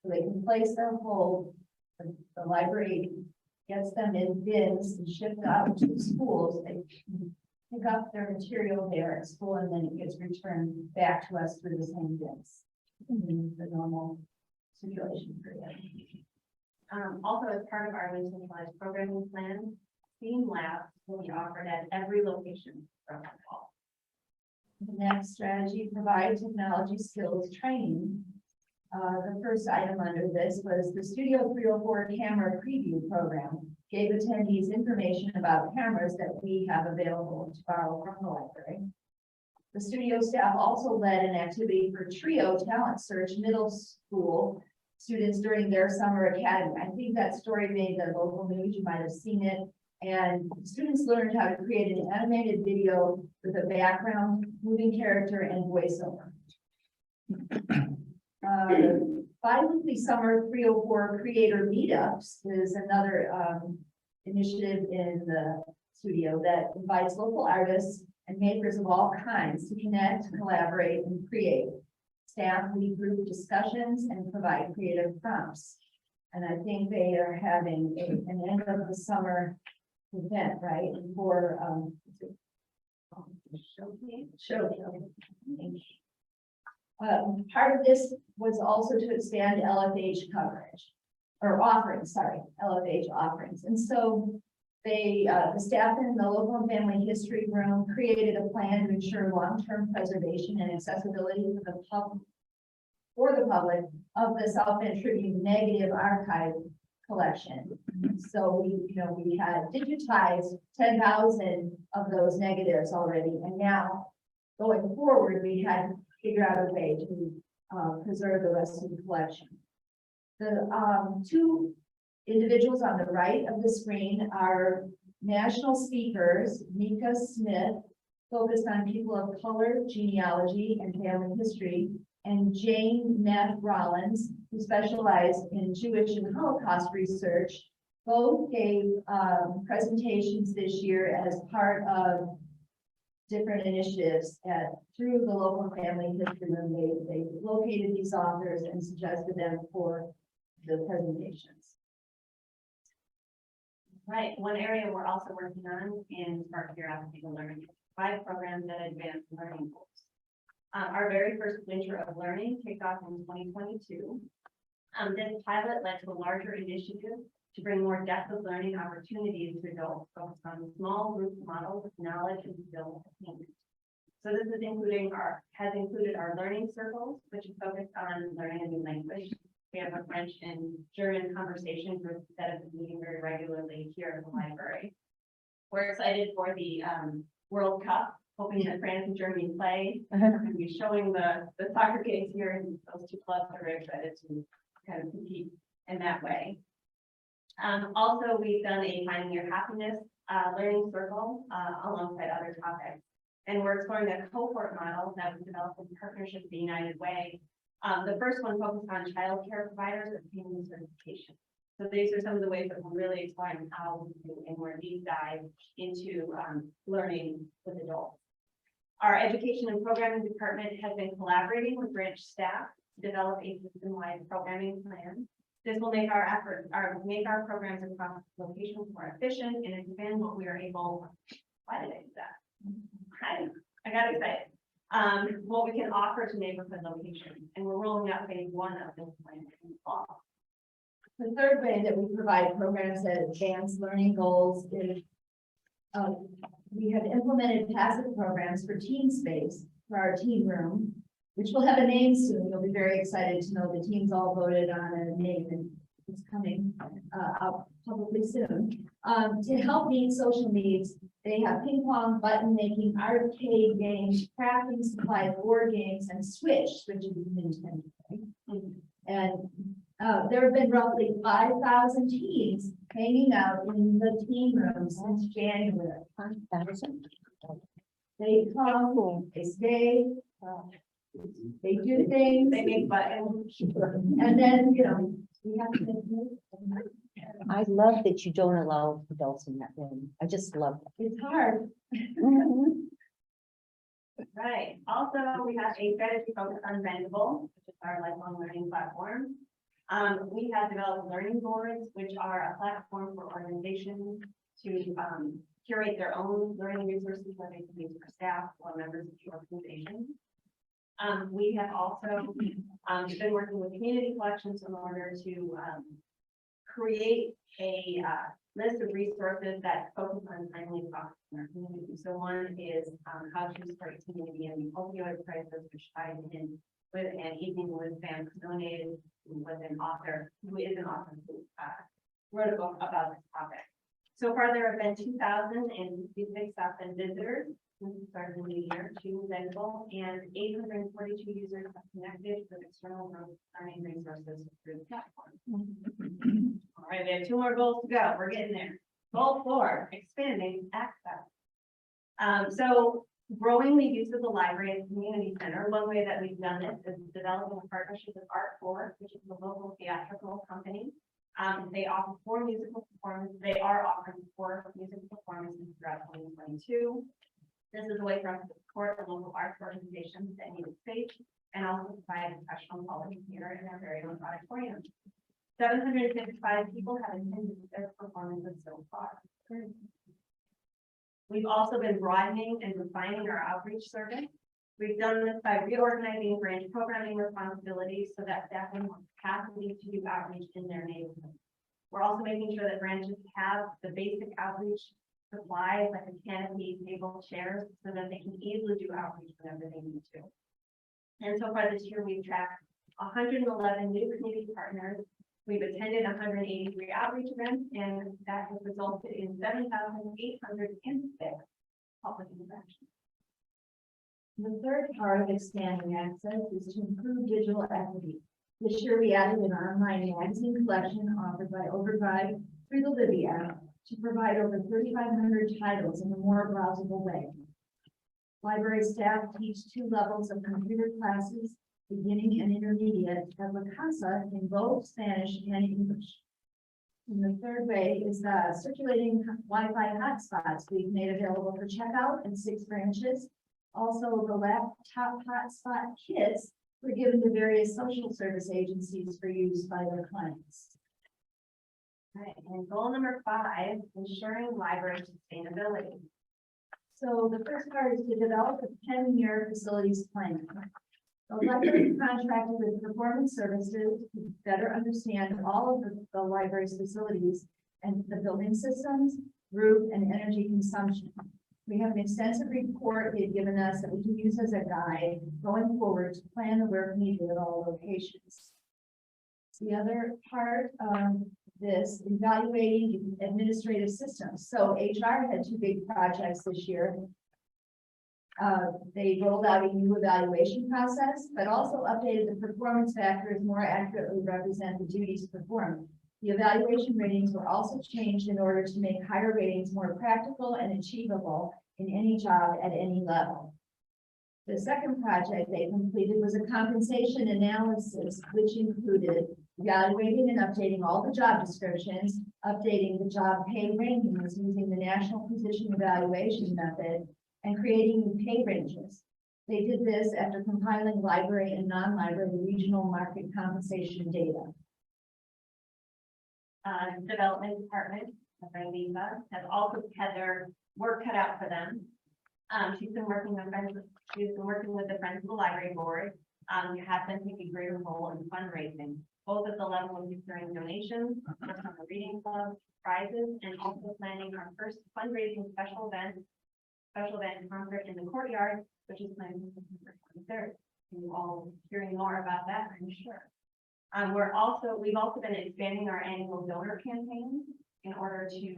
So they can place their hold, the library gets them in bins and shipped out to the schools. They pick up their material there at school and then it gets returned back to us through the same bins. In the normal circulation period. Also, as part of our new centralized programming plan, STEAM labs will be offered at every location from the fall. The next strategy, provide technology skills training. The first item under this was the Studio 304 camera preview program. Gave attendees information about cameras that we have available to borrow from the library. The studio staff also led an activity for Trio Talent Search middle school students during their summer academy. I think that story made the local news, you might have seen it. And students learned how to create an animated video with a background, moving character, and voiceover. Bi-weekly summer 304 creator meetups is another initiative in the studio that invites local artists and makers of all kinds to connect, collaborate, and create. Staff lead group discussions and provide creative prompts. And I think they are having an end of the summer event, right, for showcase. Part of this was also to expand LFH coverage, or offerings, sorry, LFH offerings. And so they, the staff in the local and family history room created a plan to ensure long-term preservation and accessibility for the public of the South Bend Tribune Negative Archive collection. So we had digitized 10,000 of those negatives already, and now going forward, we had to figure out a way to preserve the rest of the collection. The two individuals on the right of the screen are national speakers. Mika Smith, focused on people of color, genealogy, and family history, and Jane Neff Rollins, who specialized in Jewish and Holocaust research. Both gave presentations this year as part of different initiatives through the local family history room. They located these authors and suggested them for the presentations. Right, one area we're also working on in Spark Curiosity to Learn, 5 programs that advance learning goals. Our very first winter of learning kicked off in 2022. This pilot led to a larger initiative to bring more depth of learning opportunities to adults focused on small group models of knowledge and skill attainment. So this is has included our learning circles, which is focused on learning a new language. We have a French and German conversation group that is meeting very regularly here at the library. We're excited for the World Cup, hoping that France and Germany play. We're going to be showing the soccer games here, and those two clubs are very excited to kind of compete in that way. Also, we've done a Finding Your Happiness learning circle alongside other topics. And we're exploring a cohort model that was developed in partnership with the United Way. The first one focused on child care providers obtaining certification. So these are some of the ways that we're really exploring how we do a more deep dive into learning with adults. Our education and programming department has been collaborating with branch staff to develop a system-wide programming plan. This will make our programs across locations more efficient and expand what we are able. Why did I do that? I got excited. What we can offer to neighborhood locations, and we're rolling out phase 1 of this plan in the fall. The third way that we provide programs that advance learning goals is we have implemented passive programs for teen space for our teen room, which will have a name soon. You'll be very excited to know the teens all voted on a name, and it's coming out publicly soon. To help meet social needs, they have ping pong, button making, arcade games, crafting supplies, board games, and Switch, which is Nintendo. And there have been roughly 5,000 teens hanging out in the teen room since January. 5,000. They come, they stay, they do things, They make buttons. and then, we have to make moves. I love that you don't allow adults in that room. I just love It's hard. that. Right. Also, we have a strategy focused on Bendable, which is our lifelong learning platform. We have developed learning boards, which are a platform for organizations to curate their own learning resources, whether they can use for staff or members of the organization. We have also been working with community collections in order to create a list of resources that focus on timely talks in our community. So one is how to start community and the opioid crisis, which ties in with an evening with Sam donated with an author who is an author who wrote a book about this topic. So far, there have been 2,056 visitors since the start of the new year to Zenville, and 842 users have connected with external learning resources through the platform. All right, we have 2 more goals to go. We're getting there. Goal 4, expanding access. So growing the use of the library as a community center. One way that we've done this is developing a partnership with Art4, which is a local theatrical company. They offer 4 musical performances. They are offering 4 musical performances throughout 2022. This is a way for us to support the local arts organizations that need space and also provide professional quality theater in our very own auditorium. 755 people have attended their performances so far. We've also been broadening and refining our outreach service. We've done this by reorganizing branch programming responsibilities so that staff have more capacity to do outreach in their neighborhood. We're also making sure that branches have the basic outreach supplies like a canopy, table, chairs, so that they can easily do outreach whenever they need to. And so far this year, we've tracked 111 new community partners. We've attended 183 outreach events, and that has resulted in 7,806 public interactions. The third part of expanding access is to improve digital equity. This year, we added an online magazine collection offered by Overdrive through the Libby app to provide over 3,500 titles in a more browsable way. Library staff teach 2 levels of computer classes, beginning and intermediate, at La Casa in both Spanish and English. And the third way is circulating Wi-Fi hotspots we've made available for checkout in 6 branches. Also, the laptop hotspot kits were given to various social service agencies for use by their clients. All right, and goal number 5, ensuring library sustainability. So the first part is to develop a 10-year facilities plan. The library contracted with performance services to better understand all of the library's facilities and the building systems, roof, and energy consumption. We have an extensive report they've given us that we can use as a guide going forward to plan the work needed at all locations. The other part of this, evaluating administrative systems. So HR had 2 big projects this year. They rolled out a new evaluation process, but also updated the performance factors more accurately represent the duties performed. The evaluation ratings were also changed in order to make higher ratings more practical and achievable in any job at any level. The second project they completed was a compensation analysis, which included evaluating and updating all the job descriptions, updating the job pay rankings using the National Position Evaluation Method, and creating new pay ranges. They did this after compiling library and non-library regional market compensation data. Development department, Lisa, has also had their work cut out for them. She's been working with the Friends of the Library Board. We have been taking a greater role in fundraising, both at the level of securing donations from the Reading Club, prizes, and also planning our first fundraising special event concert in the courtyard, which is planned for September 23rd. You all hearing more about that, I'm sure. We've also been expanding our annual donor campaign in order to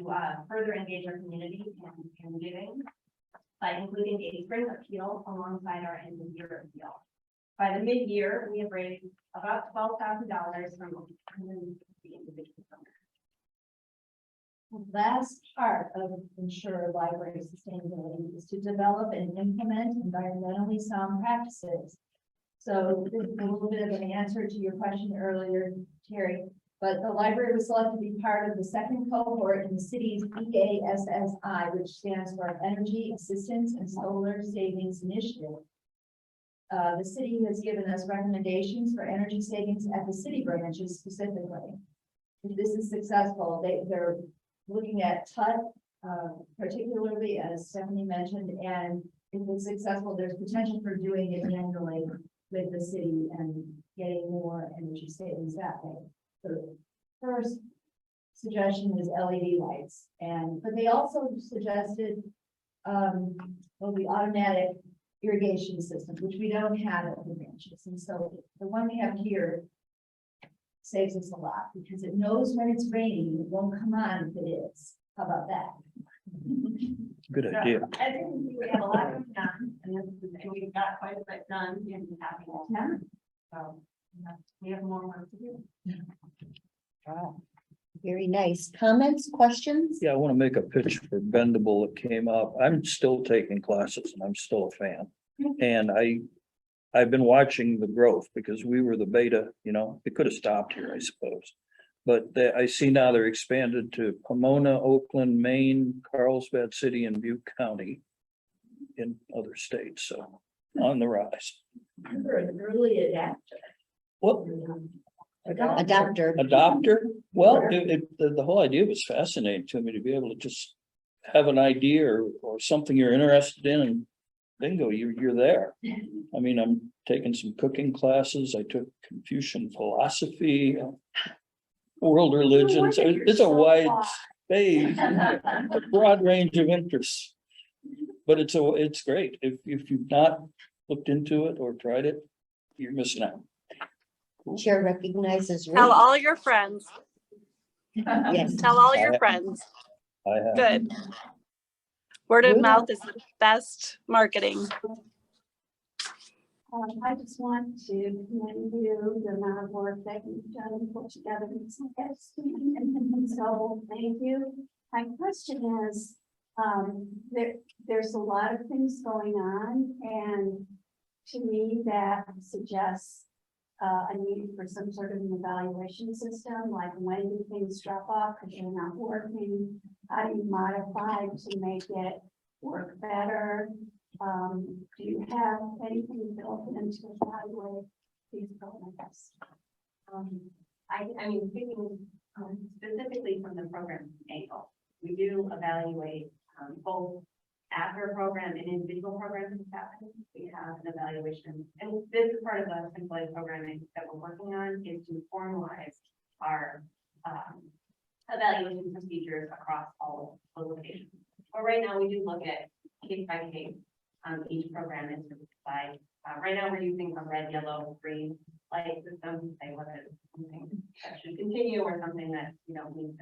further engage our community in giving by including a spring appeal alongside our end of year appeal. By the mid-year, we have raised about $12,000 from 150 individual donors. The last part of ensure library sustainability is to develop and implement environmentally sound practices. So this is a little bit of an answer to your question earlier, Terry, but the library was selected to be part of the second cohort in the city's EASSI, which stands for Energy Assistance and Solar Savings Initiative. The city has given us recommendations for energy savings at the city branches specifically. If this is successful, they're looking at TUT, particularly as Stephanie mentioned, and if it's successful, there's potential for doing it annually with the city and getting more energy savings that way. The first suggestion is LED lights, but they also suggested the automatic irrigation system, which we don't have at the branches, and so the one we have here saves us a lot because it knows when it's raining, it won't come on if it is. How about that? Good idea. I think we have a lot of done, and we've got quite a bit done in having all time. So we have more work to do. Wow. Very nice. Comments, questions? Yeah, I want to make a pitch for Bendable that came up. I'm still taking classes and I'm still a fan. And I've been watching the growth because we were the beta, it could have stopped here, I suppose. But I see now they're expanded to Pomona, Oakland, Maine, Carlsbad City, and Butte County in other states, so on the rise. You're an early adapter. What? Adapter. Adopter? Well, the whole idea was fascinating to me to be able to just have an idea or something you're interested in and bingo, you're there. I mean, I'm taking some cooking classes. I took Confucian philosophy, world religions. It's a wide space, a broad range of interests. But it's great. If you've not looked into it or tried it, you're missing out. Chair recognizes. Tell Ruth. all your friends. Yes. Tell all your friends. I have. Good. Word of Ruth? mouth is the best marketing. I just want to commend you, the amount of work that you've done and put together. And so, thank you. My question is, there's a lot of things going on, and to me, that suggests a need for some sort of an evaluation system, like when do things drop off because they're not working? How do you modify to make it work better? Do you have anything built into evaluate these programs? I mean, speaking specifically from the program angle, we do evaluate both after a program and individual programs happen. We have an evaluation, and this is part of the employee programming that we're working on, is to formalize our evaluation procedures across all the locations. But right now, we do look at case by case each program is to decide. Right now, we're using a red, yellow, green light system to say whether it's something that should continue or something that you don't need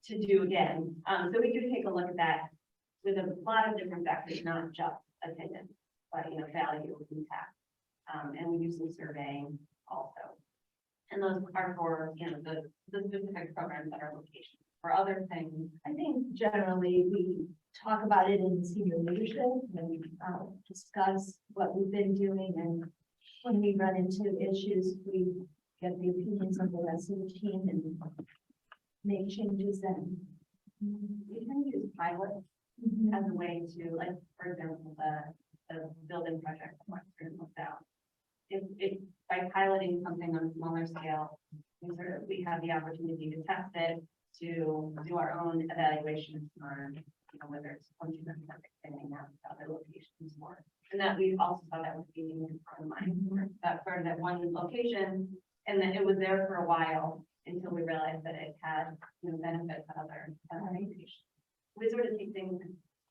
to do again. So we do take a look at that with a lot of different factors, not just attendance, but value, impact, and we do some surveying also. And those are for the specific programs at our location. For other things, I think generally we talk about it in senior leadership and we discuss what we've been doing, and when we run into issues, we get the opinions of the rest of the team and make changes then. we can use pilots as a way to, like, for example, the building project that Western looked out. If by piloting something on a smaller scale, we have the opportunity to test it, to do our own evaluations on, whether it's function and extending out to other locations more. And that we also saw that was being in front of mind, that for that one location, and then it was there for a while until we realized that it had benefits to other locations. We sort of take things.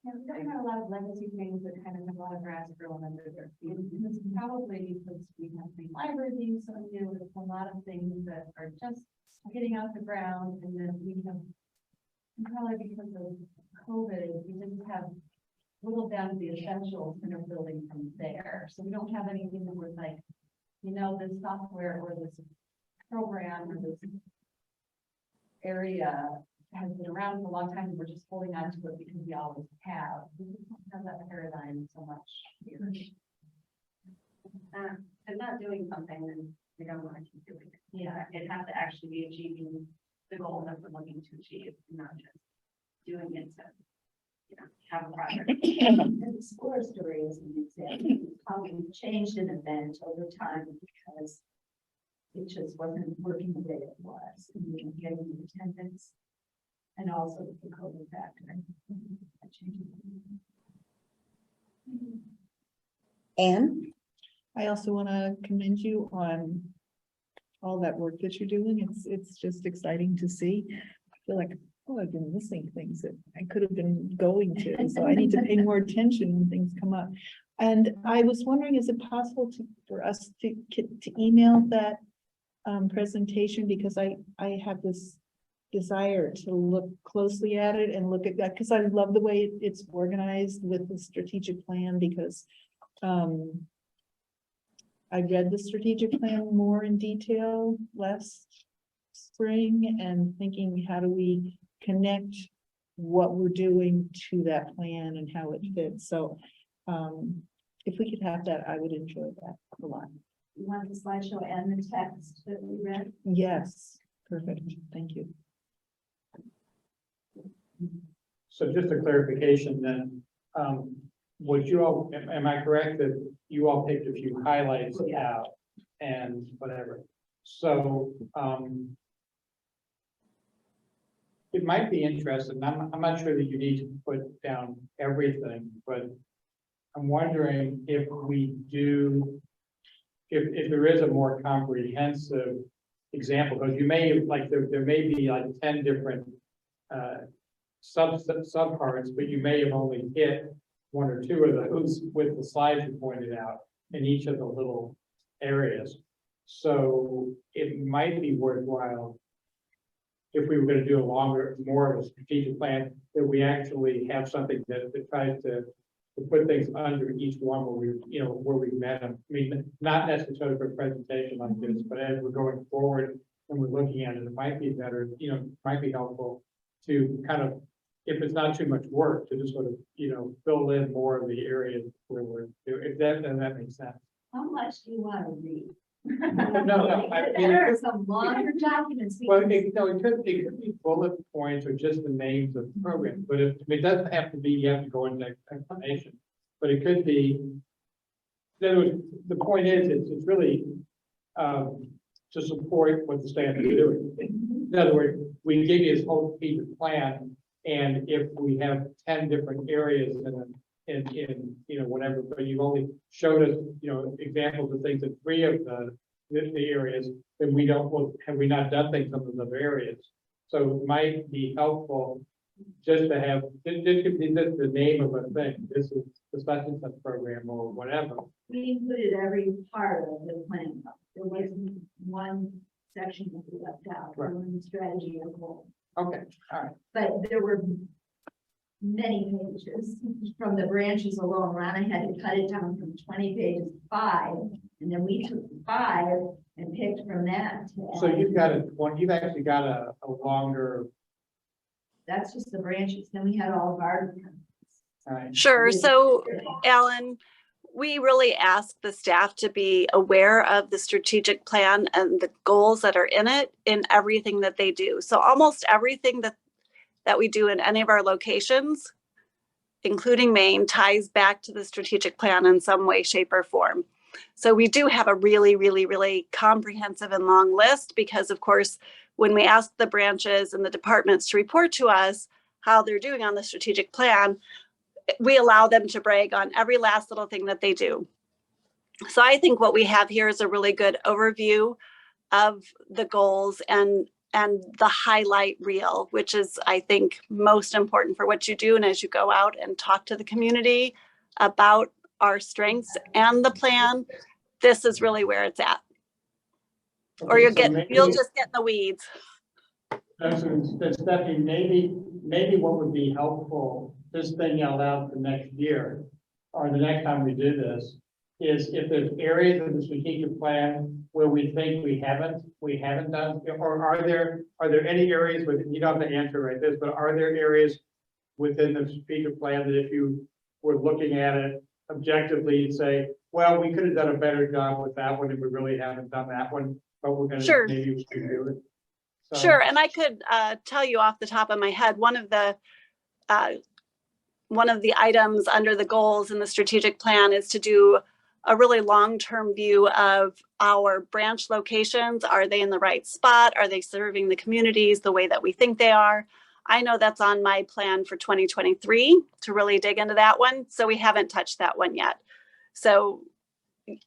We've got a lot of legacy things that kind of have a lot of grass growing under their feet. And it's probably because we have the library being so new, there's a lot of things that are just getting out the ground, and then we have, probably because of COVID, we didn't have whittled down to the essentials in our building from there. So we don't have anything that was like, this software or this program or this area has been around for a long time, and we're just holding on to it because we always have. We don't have that paradigm so much here. If not doing something, then we don't want to keep doing it. Yeah, it has to actually be achieving the goal that we're looking to achieve, not just doing it to, have a project. And the score story is an example of how we changed an event over time because it just wasn't working the way it was. And we were getting the attendance. And also the COVID factor. Anne? I also want to commend you on all that work that you're doing. It's just exciting to see. I feel like, oh, I've been missing things that I could have been going to, so I need to pay more attention when things come up. And I was wondering, is it possible for us to email that presentation, because I have this desire to look closely at it and look at that, because I love the way it's organized with the strategic plan, because I read the strategic plan more in detail last spring and thinking, how do we connect what we're doing to that plan and how it fits? So if we could have that, I would enjoy that a lot. You want the slideshow and the text that we read? Yes, perfect. Thank you. So just a clarification then, would you all, am I correct that you all picked a few highlights out and whatever? So, it might be interesting, I'm not sure that you need to put down everything, but I'm wondering if we do, if there is a more comprehensive example, because you may, like, there may be like 10 different subparts, but you may have only hit one or two of those with the slides you pointed out in each of the little areas. So it might be worthwhile if we were going to do more of a strategic plan, that we actually have something that tries to put things under each one where we met them. I mean, not necessarily for a presentation like this, but as we're going forward and we're looking at it, it might be better, might be helpful to kind of, if it's not too much work, to just sort of, fill in more of the areas where we're, if that makes sense. How much do you want to read? No, I mean, There are some longer documents. well, it could be bullet points or just the names of programs, but it doesn't have to be, you have to go into explanation. But it could be, in other words, the point is, it's really to support what the staff is doing. In other words, we give you this whole strategic plan, and if we have 10 different areas in whatever, but you've only showed us, examples of things in 3 of the areas, then have we not done things in those other areas? So it might be helpful just to have, this could be just the name of a thing. This is the such and such program or whatever. We included every part of the plan. There wasn't one section that we left out, Right. one strategy or goal. Okay, all right. But there were many pages from the branches alone. Rana had to cut it down from 20 pages to 5, and then we took 5 and picked from that. So you've actually got a longer, That's just the branches. Then we had all of our. all right. Sure. So, Alan, we really ask the staff to be aware of the strategic plan and the goals that are in it in everything that they do. So almost everything that we do in any of our locations, including Maine, ties back to the strategic plan in some way, shape, or form. So we do have a really, really, really comprehensive and long list because, of course, when we ask the branches and the departments to report to us how they're doing on the strategic plan, we allow them to brag on every last little thing that they do. So I think what we have here is a really good overview of the goals and the highlight reel, which is, I think, most important for what you do. And as you go out and talk to the community about our strengths and the plan, this is really where it's at. Or Okay, you'll just get in the weeds. Stephanie, maybe what would be helpful, just thinking out loud for next year, or the next time we do this, is if there's areas of the strategic plan where we think we haven't done, or are there any areas within, you don't have to answer right this, but are there areas within the strategic plan that if you were looking at it objectively, you'd say, well, we could have done a better job with that one, and we really haven't done that one, but we're gonna, Sure. maybe we should do it. So- Sure, and I could tell you off the top of my head, one of the items under the goals in the strategic plan is to do a really long-term view of our branch locations. Are they in the right spot? Are they serving the communities the way that we think they are? I know that's on my plan for 2023 to really dig into that one. So we haven't touched that one yet. So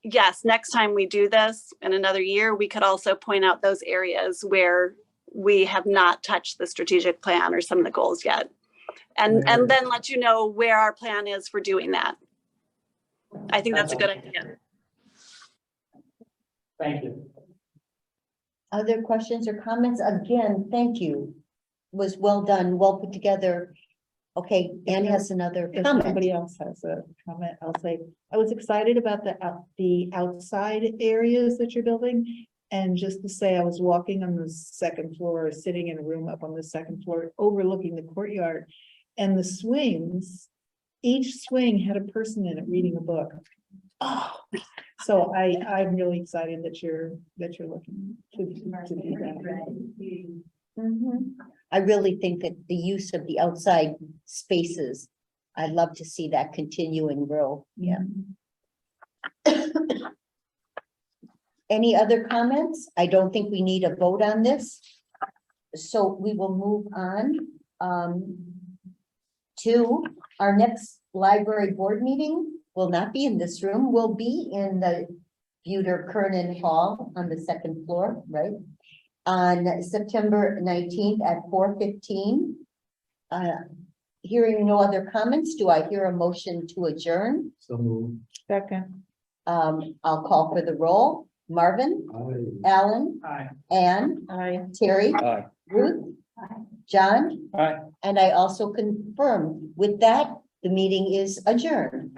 yes, next time we do this in another year, we could also point out those areas where we have not touched the strategic plan or some of the goals yet. And then let you know where our plan is for doing that. I think that's a good idea. Thank you. Other questions or comments? Again, thank you. Was well done, well put together. Okay, Anne has another If comment. somebody else has a comment, I'll say, I was excited about the outside areas that you're building. And just to say, I was walking on the second floor, sitting in a room up on the second floor, overlooking the courtyard. And the swings, each swing had a person in it reading a book. Oh, so I'm really excited that you're looking to do that. Mhm. I really think that the use of the outside spaces, I'd love to see that continue and grow. Yeah. Any other comments? I don't think we need a vote on this. So we will move on to our next library board meeting. Will not be in this room, will be in the Buter Kernan Hall on the second floor, right? On September 19th at 4:15. Hearing no other comments, do I hear a motion to adjourn? So moved. Second. I'll call for the roll. Marvin, Aye. Alan, Aye. Anne, Aye. Terry, Aye. Ruth, John, Aye. and I also confirm. With that, the meeting is adjourned.